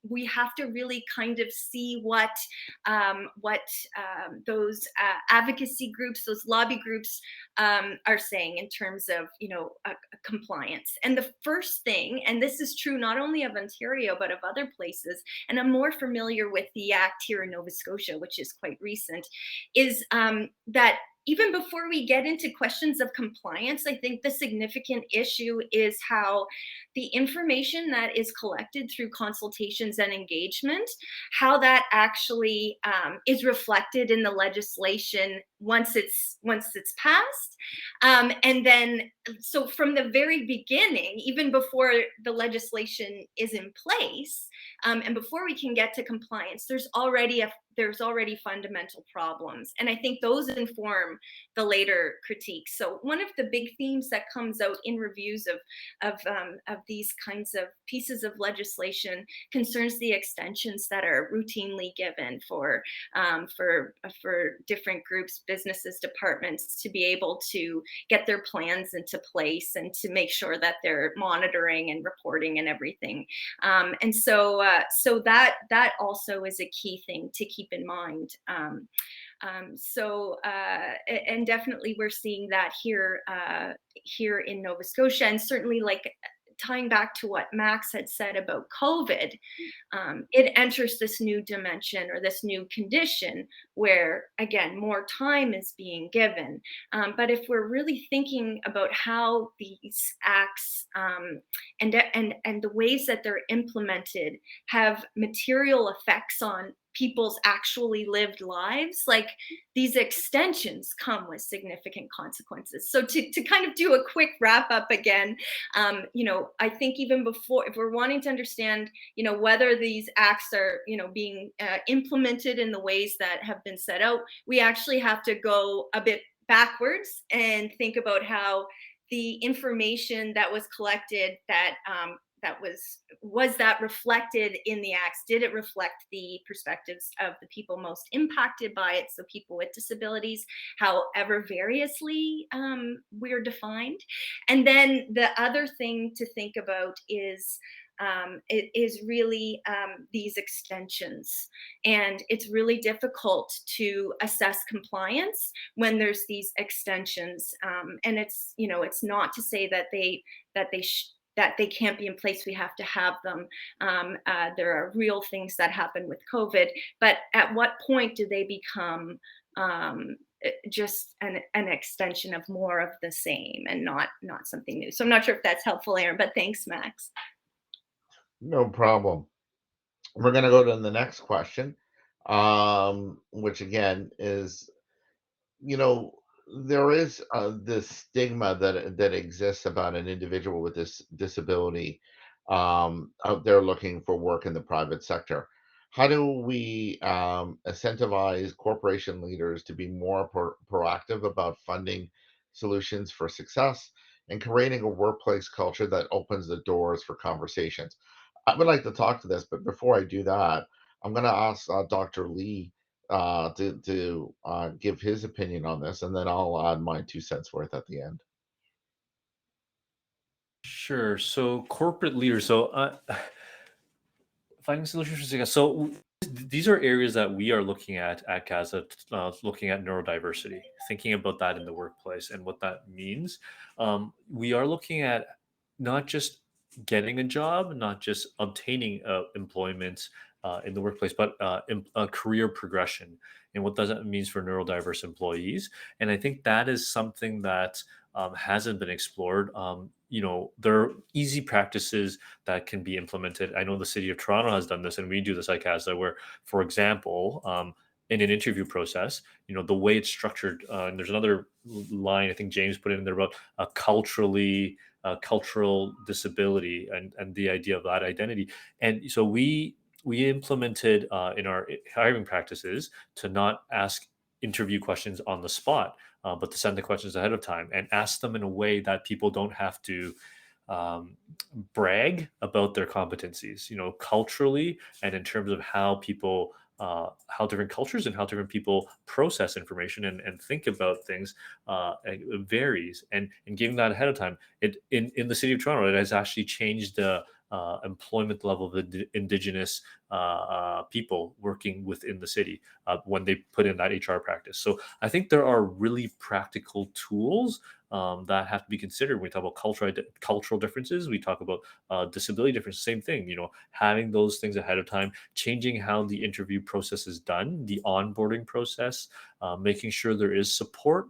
we have to really kind of see what those advocacy groups, those lobby groups, are saying in terms of compliance. And the first thing, and this is true not only of Ontario but of other places, and I'm more familiar with the act here in Nova Scotia, which is quite recent, is that even before we get into questions of compliance, I think the significant issue is how the information that is collected through consultations and engagement, how that actually is reflected in the legislation once it's passed. And then, so from the very beginning, even before the legislation is in place, and before we can get to compliance, there's already fundamental problems. And I think those inform the later critiques. So one of the big themes that comes out in reviews of these kinds of pieces of legislation concerns the extensions that are routinely given for different groups, businesses, departments to be able to get their plans into place and to make sure that they're monitoring and reporting and everything. So that also is a key thing to keep in mind. And definitely we're seeing that here in Nova Scotia, and certainly, like, tying back to what Max had said about COVID, it enters this new dimension or this new condition where, again, more time is being given. But if we're really thinking about how these acts and the ways that they're implemented have material effects on people's actually lived lives, like, these extensions come with significant consequences. So to kind of do a quick wrap up again, I think even before, if we're wanting to understand, whether these acts are, being implemented in the ways that have been set out, we actually have to go a bit backwards and think about how the information that was collected, that was that reflected in the acts? Did it reflect the perspectives of the people most impacted by it? So people with disabilities, however variously we're defined. And then the other thing to think about is it is really these extensions. And it's really difficult to assess compliance when there's these extensions. And it's, you know, it's not to say that that they that they can't be in place. We have to have them. There are real things that happen with COVID, but at what point do they become just an extension of more of the same and not something new? So I'm not sure if that's helpful, Aaron, but thanks, Max. No problem. We're going to go to the next question, which again is, you know, there is this stigma that exists about an individual with this disability out there looking for work in the private sector. How do we incentivize corporation leaders to be more proactive about funding solutions for success and creating a workplace culture that opens the doors for conversations? I would like to talk to this, but before I do that, I'm going to ask Dr. Lee to give his opinion on this, and then I'll add my 2 cents worth at the end. Sure. So corporate leaders. So finding solutions for success. So these are areas that we are looking at CASA, looking at neurodiversity, thinking about that in the workplace and what that means. We are looking at not just getting a job, not just obtaining employment in the workplace, but a career progression and what that means for neurodiverse employees. And I think that is something that hasn't been explored. There are easy practices that can be implemented. I know the city of Toronto has done this, and we do this at CASA, where, for example, in an interview process, the way it's structured, and there's another line I think James put in there about cultural disability and the idea of that identity. And so we implemented in our hiring practices to not ask interview questions on the spot, but to send the questions ahead of time and ask them in a way that people don't have to brag about their competencies, culturally, and in terms of how people, how different cultures and how different people process information and think about things, it varies. And giving that ahead of time, in the city of Toronto, it has actually changed the employment level of the Indigenous people working within the city when they put in that HR practice. So I think there are really practical tools that have to be considered when we talk about cultural differences. We talk about disability differences. Same thing, having those things ahead of time, changing how the interview process is done, the onboarding process, making sure there is support.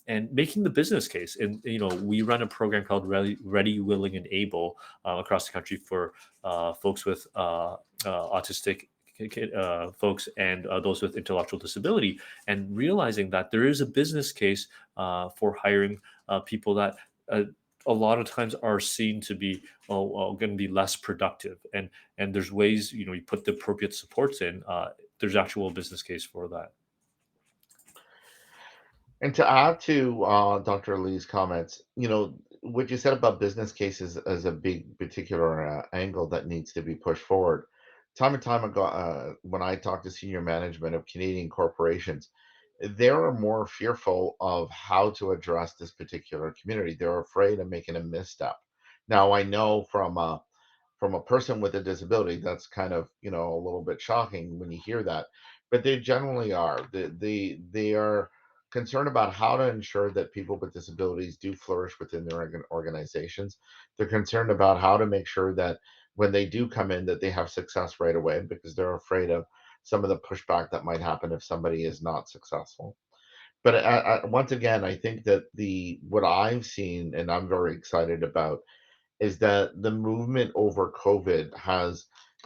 And making the business case. And we run a program called Ready, Willing, and Able across the country for folks with autistic folks and those with intellectual disability, and realizing that there is a business case for hiring people that a lot of times are seen to be going to be less productive, and there's ways, you put the appropriate supports in, there's actual business case for that. And to add to Dr. Lee's comments, what you said about business cases as a big particular angle that needs to be pushed forward. Time and time ago, when I talk to senior management of Canadian corporations, they are more fearful of how to address this particular community. They're afraid of making a misstep. Now, I know from a person with a disability, that's kind of, a little bit shocking when you hear that, but they generally are. They are concerned about how to ensure that people with disabilities do flourish within their organizations. They're concerned about how to make sure that when they do come in, that they have success right away, because they're afraid of some of the pushback that might happen if somebody is not successful. But once again, I think that the what I've seen and I'm very excited about is that the movement over COVID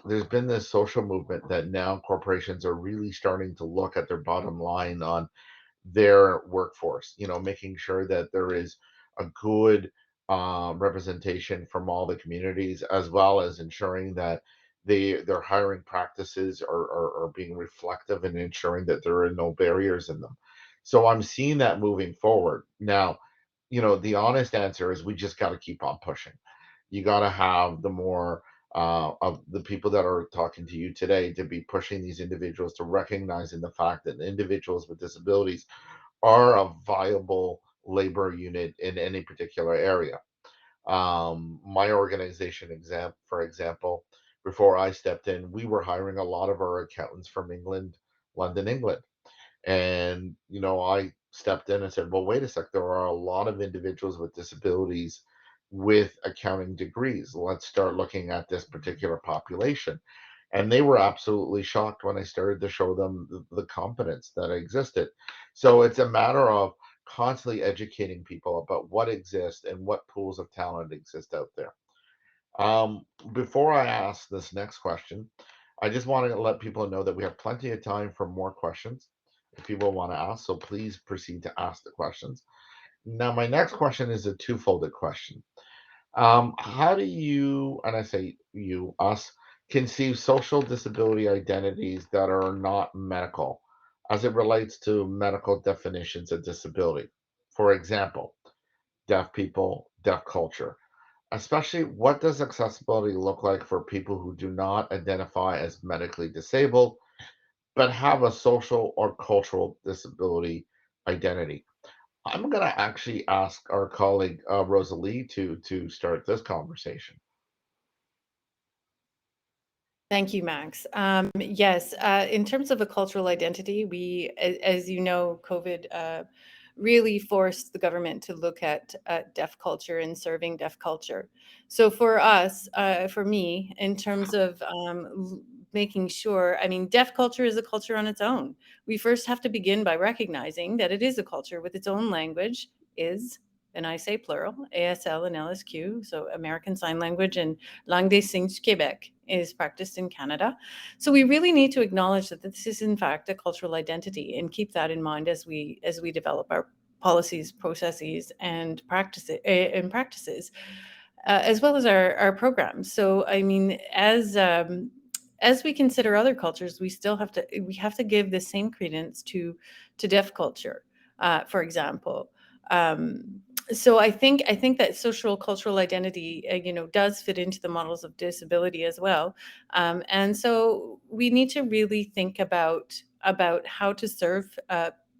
there's been this social movement that now corporations are really starting to look at their bottom line on their workforce, making sure that there is a good representation from all the communities, as well as ensuring that their hiring practices are being reflective and ensuring that there are no barriers in them. So I'm seeing that moving forward. Now, the honest answer is we just got to keep on pushing. You got to have the more of the people that are talking to you today to be pushing these individuals to recognizing the fact that individuals with disabilities are a viable labor unit in any particular area. My organization, for example, before I stepped in, we were hiring a lot of our accountants from England, London, England. And, I stepped in and said, well, wait a sec, there are a lot of individuals with disabilities with accounting degrees. Let's start looking at this particular population. And they were absolutely shocked when I started to show them the competence that existed. So it's a matter of constantly educating people about what exists and what pools of talent exist out there. Before I ask this next question, I just want to let people know that we have plenty of time for more questions if people want to ask. So please proceed to ask the questions. Now, my next question is a two-folded question. How do you, and I say you, us, conceive social disability identities that are not medical as it relates to medical definitions of disability? For example, deaf people, deaf culture. Especially, what does accessibility look like for people who do not identify as medically disabled, but have a social or cultural disability identity? I'm going to actually ask our colleague Rosalie to start this conversation. Thank you, Max. Yes, in terms of a cultural identity, as you know, COVID really forced the government to look at deaf culture and serving deaf culture. So for us, for me, in terms of making sure, I mean, deaf culture is a culture on its own. We first have to begin by recognizing that it is a culture with its own language, and I say plural, ASL and LSQ, so American Sign Language and Langue des Signes du Québec is practiced in Canada. So we really need to acknowledge that this is in fact a cultural identity and keep that in mind as we develop our policies, processes, and practices, as well as our programs. So I mean, as we consider other cultures, we have to give the same credence to deaf culture, for example. So I think that social cultural identity, does fit into the models of disability as well, and so we need to really think about how to serve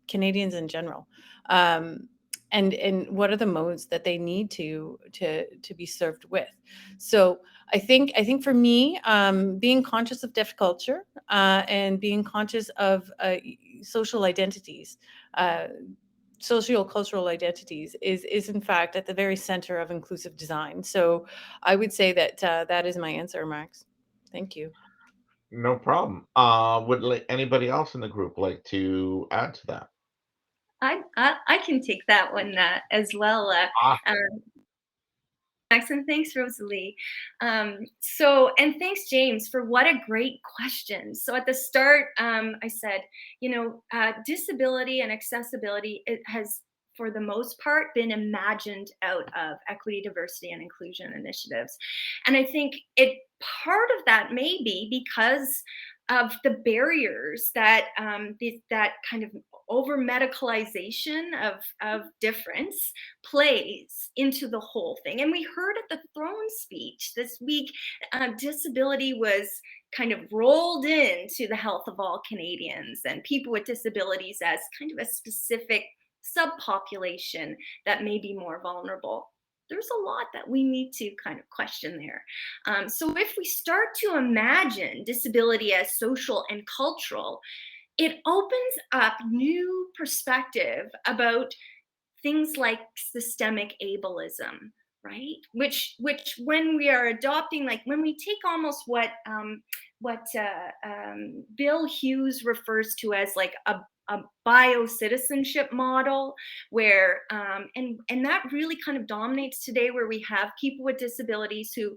Canadians in general, and what are the modes that they need to be served with. So I think for me, being conscious of deaf culture and being conscious of social identities. Socio-cultural identities is in fact at the very center of inclusive design. So I would say that that is my answer, Max. Thank you. No problem. Would anybody else in the group like to add to that? I can take that one as well. Ah, Max, and thanks, Rosalie. And thanks, James, for what a great question. So at the start, I said, disability and accessibility, it has, for the most part, been imagined out of equity, diversity, and inclusion initiatives. And I think part of that may be because of the barriers that that kind of over medicalization of difference plays into the whole thing. And we heard at the throne speech this week, disability was kind of rolled into the health of all Canadians and people with disabilities as kind of a specific subpopulation that may be more vulnerable. There's a lot that we need to kind of question there. So if we start to imagine disability as social and cultural, it opens up new perspective about things like systemic ableism, right? Which when we are adopting, like when we take almost what Bill Hughes refers to as like a biocitizenship model, where and that really kind of dominates today, where we have people with disabilities who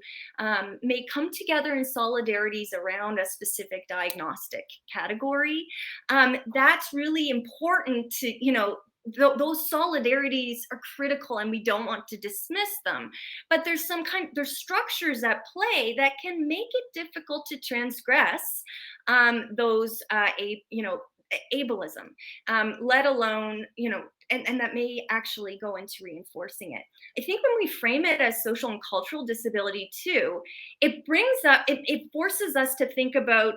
may come together in solidarities around a specific diagnostic category. That's really important to, those solidarities are critical and we don't want to dismiss them, but there's structures at play that can make it difficult to transgress those ableism, let alone, and that may actually go into reinforcing it. I think when we frame it as social and cultural disability too, it brings up, it forces us to think about,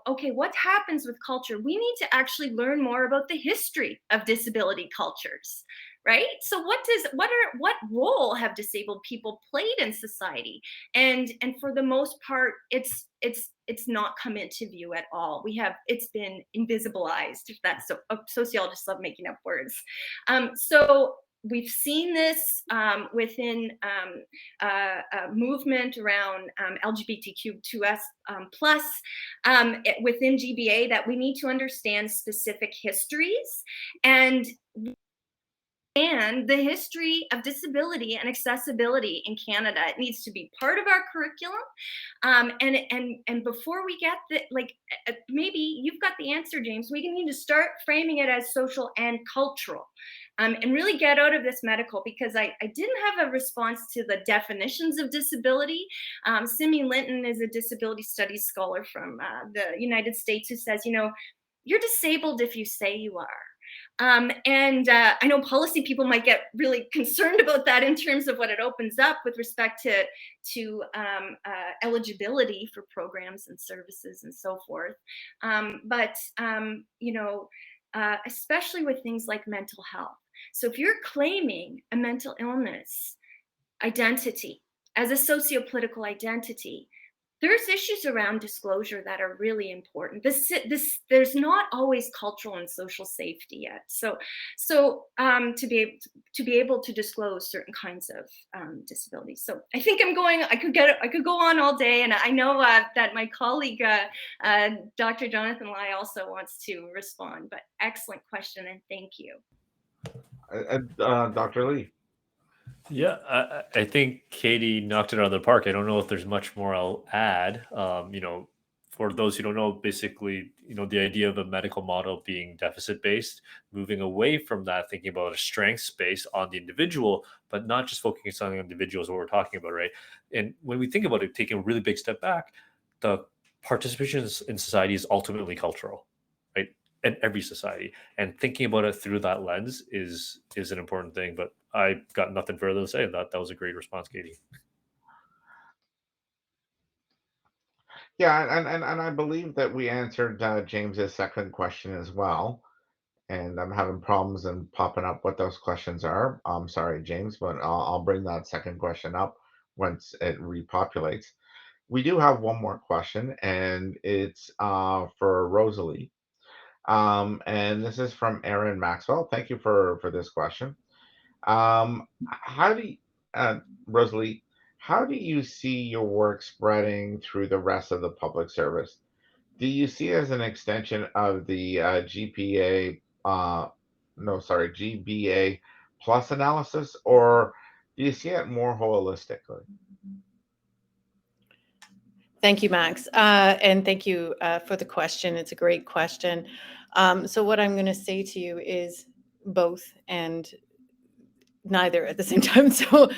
okay, what happens with culture? We need to actually learn more about the history of disability cultures, right? So what role have disabled people played in society? And for the most part, it's not come into view at all. It's been invisibilized. If that's so, sociologists love making up words. So we've seen this within a movement around LGBTQ2S plus within GBA, that we need to understand specific histories and the history of disability and accessibility in Canada. It needs to be part of our curriculum. And before we get maybe you've got the answer, James, we need to start framing it as social and cultural. And really get out of this medical, because I didn't have a response to the definitions of disability. Simi Linton is a disability studies scholar from the United States who says, you're disabled if you say you are. And I know policy people might get really concerned about that in terms of what it opens up with respect to eligibility for programs and services and so forth. But especially with things like mental health. So if you're claiming a mental illness identity as a sociopolitical identity, there's issues around disclosure that are really important. There's not always cultural and social safety yet. So to be able to disclose certain kinds of disabilities. So I think I could go on all day, and I know that my colleague Dr. Jonathan Lai also wants to respond. But excellent question, and thank you. Dr. Lee. Yeah, I think Katie knocked it out of the park. I don't know if there's much more I'll add. For those who don't know, basically, the idea of a medical model being deficit-based, moving away from that, thinking about a strengths based on the individual, but not just focusing on the individual is what we're talking about, right? And when we think about it, taking a really big step back, the participation in society is ultimately cultural, right? In every society, and thinking about it through that lens is an important thing. But I got nothing further to say. That was a great response, Katie. Yeah, and I believe that we answered James's second question as well. And I'm having problems in popping up what those questions are. I'm sorry, James, but I'll bring that second question up once it repopulates. We do have one more question, and it's for Rosalie. And this is from Aaron Maxwell. Thank you for this question. How do you, Rosalie, how do you see your work spreading through the rest of the public service? Do you see it as an extension of the GBA plus analysis, or do you see it more holistically? Thank you, Max. And thank you for the question. It's a great question. So what I'm going to say to you is both and neither at the same time. So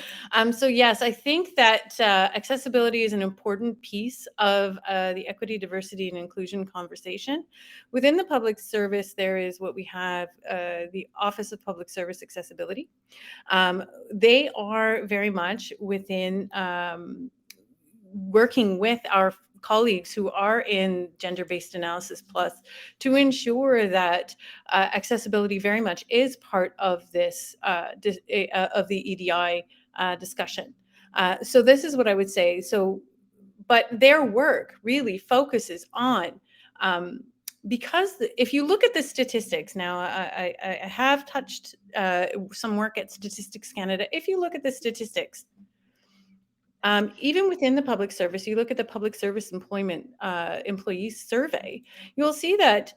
yes, I think that accessibility is an important piece of the equity, diversity, and inclusion conversation. Within the public service, there is what we have, the Office of Public Service Accessibility. They are very much within working with our colleagues who are in gender-based analysis plus to ensure that accessibility very much is part of this of the EDI discussion. So this is what I would say. So, but their work really focuses on because if you look at the statistics now, I have touched some work at Statistics Canada. If you look at the statistics, even within the public service, you look at the public service employment employees survey, you'll see that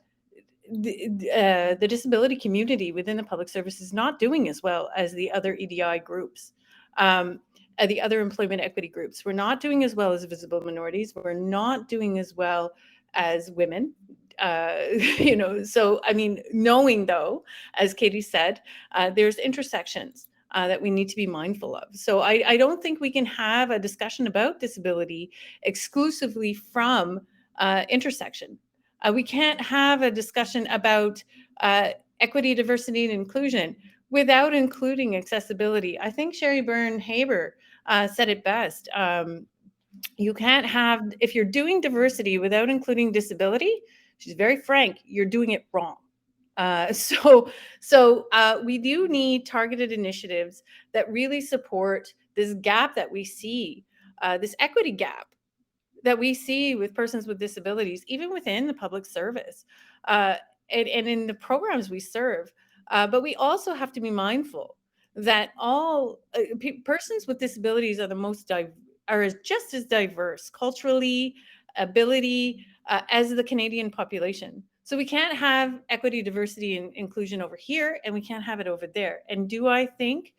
the disability community within the public service is not doing as well as the other EDI groups, the other employment equity groups. We're not doing as well as visible minorities. We're not doing as well as women. So I mean, knowing though, as Katie said, there's intersections that we need to be mindful of. So I don't think we can have a discussion about disability exclusively from intersection. We can't have a discussion about equity, diversity, and inclusion without including accessibility. I think Sherry Byrne-Haber said it best. You can't have, if you're doing diversity without including disability, she's very frank, you're doing it wrong. So we do need targeted initiatives that really support this gap that we see, this equity gap that we see with persons with disabilities, even within the public service, and in the programs we serve. But we also have to be mindful that all persons with disabilities are the most are just as diverse culturally, ability, as the Canadian population. So we can't have equity, diversity, and inclusion over here, and we can't have it over there. And do I think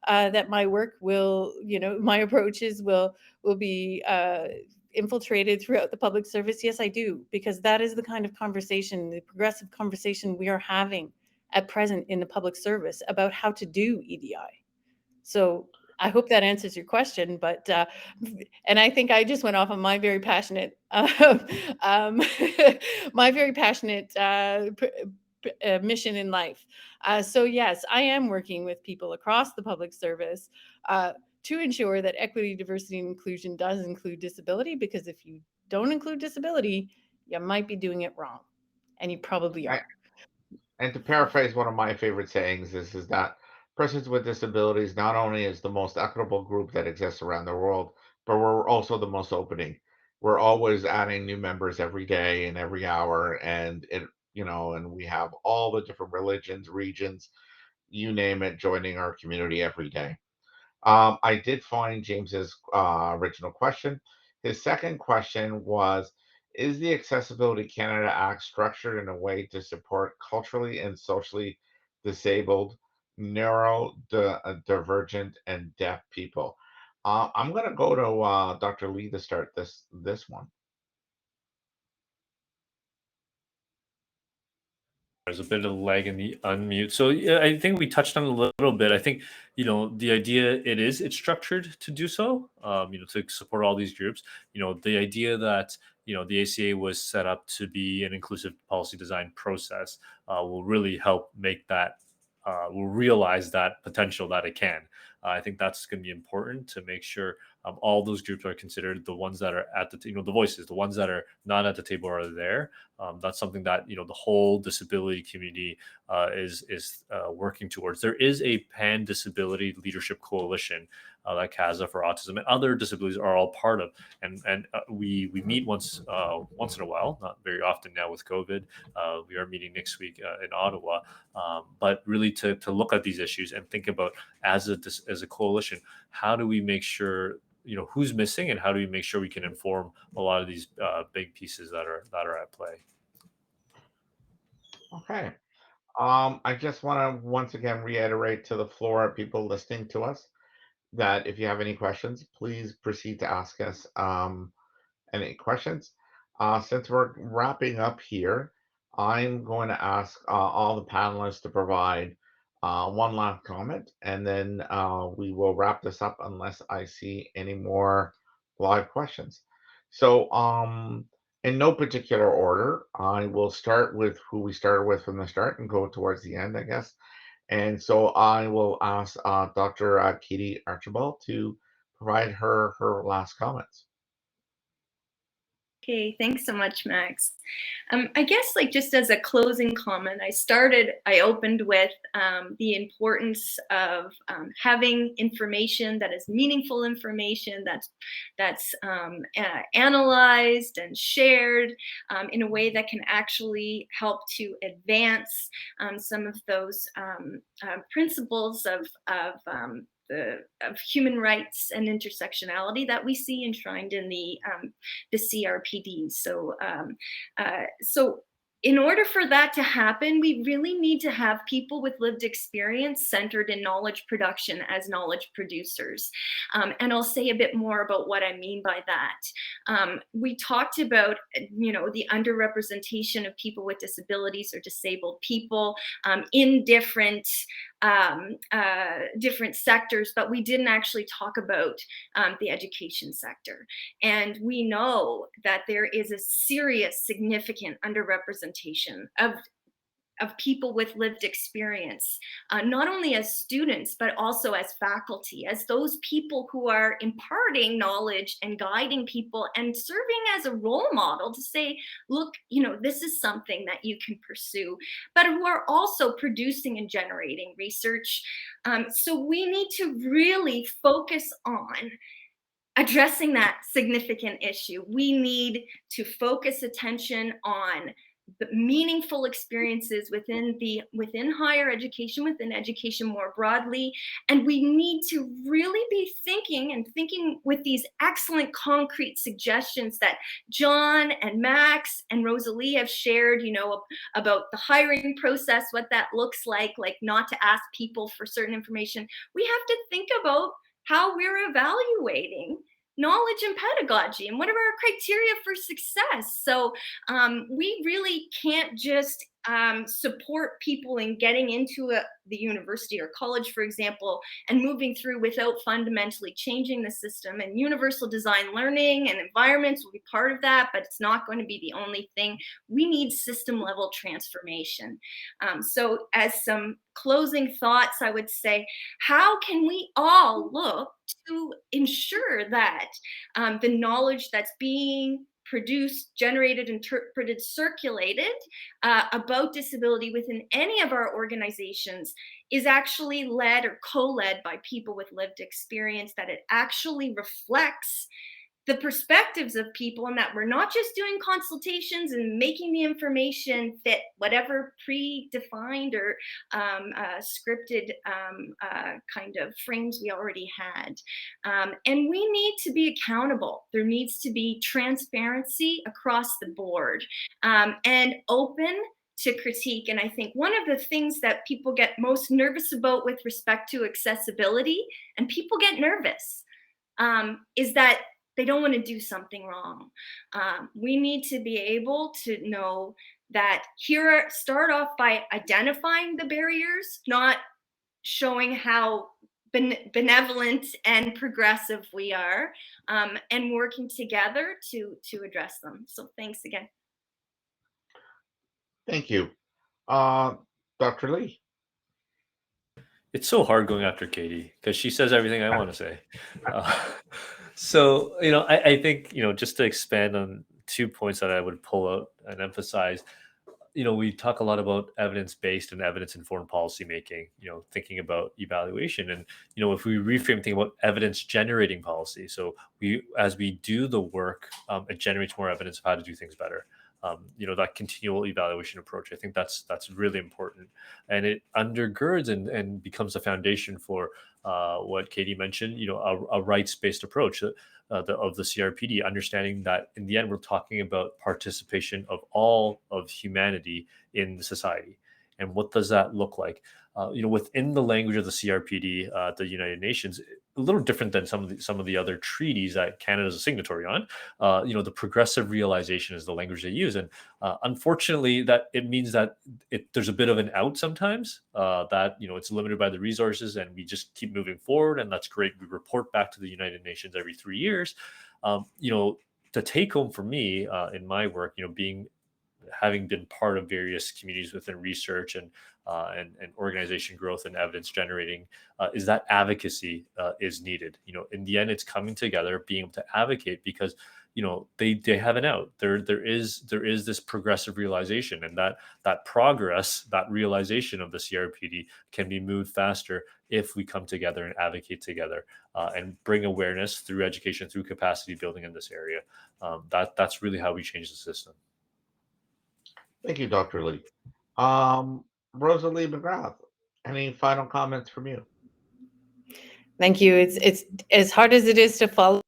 that my work will, my approaches will be infiltrated throughout the public service? Yes, I do, because that is the kind of conversation, the progressive conversation we are having at present in the public service about how to do EDI. So I hope that answers your question, but and I think I just went off on my very passionate, my very passionate mission in life. So yes, I am working with people across the public service to ensure that equity, diversity, and inclusion does include disability, because if you don't include disability, you might be doing it wrong, and you probably I, are. and to paraphrase one of my favorite sayings is that persons with disabilities not only is the most equitable group that exists around the world, but we're also the most opening. We're always adding new members every day and every hour, and and we have all the different religions, regions, you name it, joining our community every day. I did find James's original question. His second question was, is the Accessibility Canada Act structured in a way to support culturally and socially disabled, neurodivergent, and deaf people? I'm going to go to Dr. Lee to start this one. There's a bit of lag in the unmute. So yeah, I think we touched on it a little bit. I think, the idea it's structured to do so, to support all these groups. The idea that, the ACA was set up to be an inclusive policy design process will really help make that, will realize that potential that it can. I think that's going to be important to make sure all those groups are considered, the ones that are at the, the voices, the ones that are not at the table are there. That's something that the whole disability community is working towards. There is a Pan Disability Leadership Coalition that CASA for autism and other disabilities are all part of, and we meet once in a while, not very often now with COVID. We are meeting next week in Ottawa, but really to look at these issues and think about as a coalition, how do we make sure who's missing, and how do we make sure we can inform a lot of these big pieces that are at play. Okay. I just want to once again reiterate to the floor, people listening to us, that if you have any questions, please proceed to ask us any questions. Since we're wrapping up here, I'm going to ask all the panelists to provide one last comment, and then we will wrap this up unless I see any more live questions. So, in no particular order, I will start with who we started with from the start and go towards the end, I guess. And so I will ask Dr. Katie Archibald to provide her last comments. Okay, thanks so much, Max. I guess just as a closing comment, I opened with the importance of having information that is meaningful information that's analyzed and shared in a way that can actually help to advance some of those principles of human rights and intersectionality that we see enshrined in the CRPD. So in order for that to happen, we really need to have people with lived experience centered in knowledge production as knowledge producers. And I'll say a bit more about what I mean by that. We talked about, the underrepresentation of people with disabilities or disabled people in different sectors, but we didn't actually talk about the education sector. And we know that there is a serious, significant underrepresentation of people with lived experience, not only as students, but also as faculty, as those people who are imparting knowledge and guiding people and serving as a role model to say, look, this is something that you can pursue, but who are also producing and generating research. So we need to really focus on addressing that significant issue. We need to focus attention on the meaningful experiences within higher education, within education more broadly, and we need to really be thinking with these excellent concrete suggestions that John and Max and Rosalie have shared, about the hiring process, what that looks like not to ask people for certain information. We have to think about how we're evaluating knowledge and pedagogy and what are our criteria for success. So we really can't just support people in getting into the university or college, for example, and moving through without fundamentally changing the system. And universal design learning and environments will be part of that, but it's not going to be the only thing. We need system level transformation. So as some closing thoughts, I would say, how can we all look to ensure that the knowledge that's being produced, generated, interpreted, circulated about disability within any of our organizations is actually led or co-led by people with lived experience, that it actually reflects the perspectives of people, and that we're not just doing consultations and making the information fit whatever predefined or scripted kind of frames we already had. And we need to be accountable. There needs to be transparency across the board and open to critique. And I think one of the things that people get most nervous about with respect to accessibility, and people get nervous, is that they don't want to do something wrong. We need to be able to know that start off by identifying the barriers, not showing how benevolent and progressive we are, and working together to address them. So thanks again. Thank you. Dr. Lee. It's so hard going after Katie because she says everything I want to say. So, I think, just to expand on 2 points that I would pull out and emphasize, we talk a lot about evidence-based and evidence-informed policymaking, thinking about evaluation. And, if we reframe thinking about evidence-generating policy, so as we do the work, it generates more evidence of how to do things better. That continual evaluation approach, I think that's really important, and it undergirds and becomes a foundation for what Katie mentioned, a rights-based approach of the CRPD, understanding that in the end we're talking about participation of all of humanity in society. And what does that look like? Within the language of the CRPD, the United Nations, a little different than some of the other treaties that Canada is a signatory on. The progressive realization is the language they use, and unfortunately, that it means that there's a bit of an out sometimes. That it's limited by the resources, and we just keep moving forward, and that's great. We report back to the United Nations every 3 years. The take home for me in my work, having been part of various communities within research and organization growth and evidence generating, is that advocacy is needed. In the end, it's coming together, being able to advocate because they have an out. There is this progressive realization, and that progress, that realization of the CRPD can be moved faster if we come together and advocate together and bring awareness through education, through capacity building in this area. That's really how we change the system. Thank you, Dr. Lee. Rosalie McGrath, any final comments from you? Thank you. It's as hard as it is to follow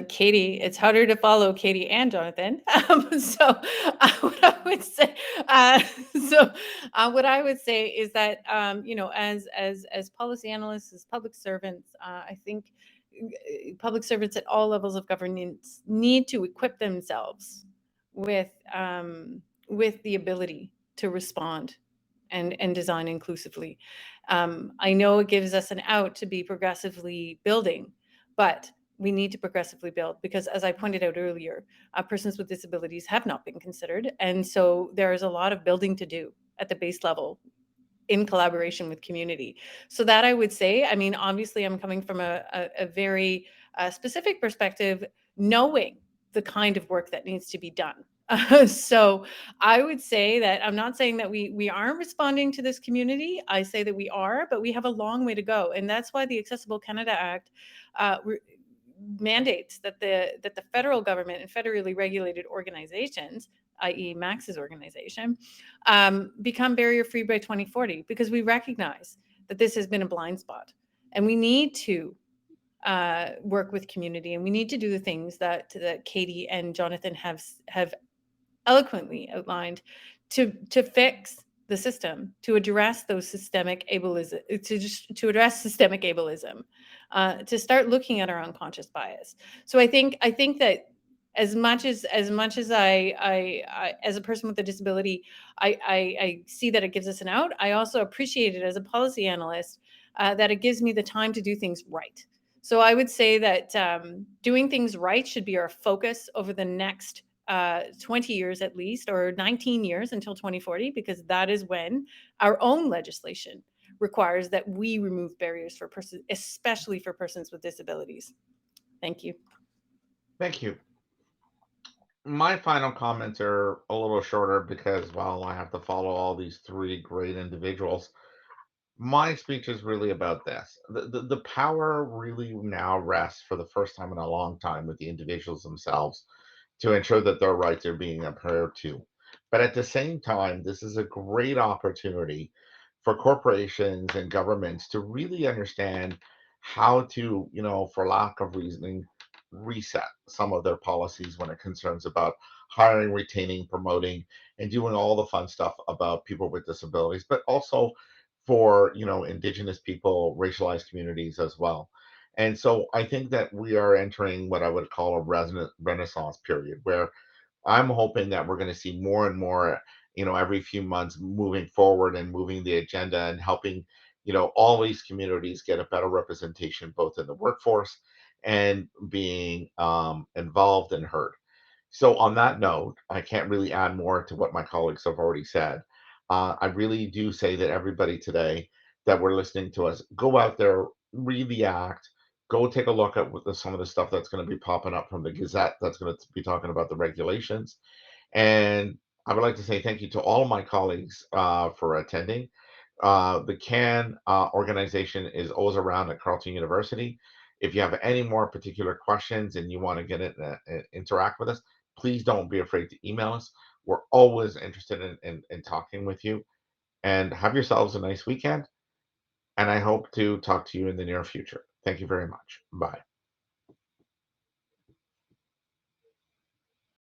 Katie. It's harder to follow Katie and Jonathan. What I would say, uh, so what I would say is that as policy analysts, as public servants, I think public servants at all levels of governance need to equip themselves with the ability to respond and design inclusively. I know it gives us an out to be progressively building, but we need to progressively build because, as I pointed out earlier, persons with disabilities have not been considered. And so there is a lot of building to do at the base level in collaboration with community. So that I would say, I mean, obviously I'm coming from a very specific perspective, knowing the kind of work that needs to be done. So I would say that I'm not saying that we aren't responding to this community. I say that we are, but we have a long way to go. And that's why the Accessible Canada Act mandates that the federal government and federally regulated organizations, i.e. Max's organization, become barrier-free by 2040, because we recognize that this has been a blind spot. And we need to work with community, and we need to do the things that Katie and Jonathan have eloquently outlined to fix the system, to address those systemic ableism, to address systemic ableism, to start looking at our unconscious bias. So I think that as much as I as a person with a disability, I see that it gives us an out. I also appreciate it as a policy analyst that it gives me the time to do things right. So I would say that doing things right should be our focus over the next 20 years at least, or 19 years until 2040, because that is when our own legislation requires that we remove barriers for persons, especially for persons with disabilities. Thank you. Thank you. My final comments are a little shorter because, well, I have to follow all these three great individuals. My speech is really about this. The power really now rests for the first time in a long time with the individuals themselves to ensure that their rights are being adhered to. But at the same time, this is a great opportunity for corporations and governments to really understand how to, for lack of reasoning, reset some of their policies when it concerns about hiring, retaining, promoting, and doing all the fun stuff about people with disabilities, but also for indigenous people, racialized communities as well. And so I think that we are entering what I would call a renaissance period where I'm hoping that we're going to see more and more, every few months moving forward and moving the agenda and helping, all these communities get a better representation both in the workforce and being involved and heard. So, on that note, I can't really add more to what my colleagues have already said. I really do say that everybody today that we're listening to us, go out there, read the act, go take a look at some of the stuff that's going to be popping up from the Gazette that's going to be talking about the regulations. And I would like to say thank you to all of my colleagues for attending. The CAN organization is always around at Carleton University. If you have any more particular questions and you want to get it interact with us, please don't be afraid to email us. We're always interested in talking with you. And have yourselves a nice weekend. And I hope to talk to you in the near future. Thank you very much. Bye.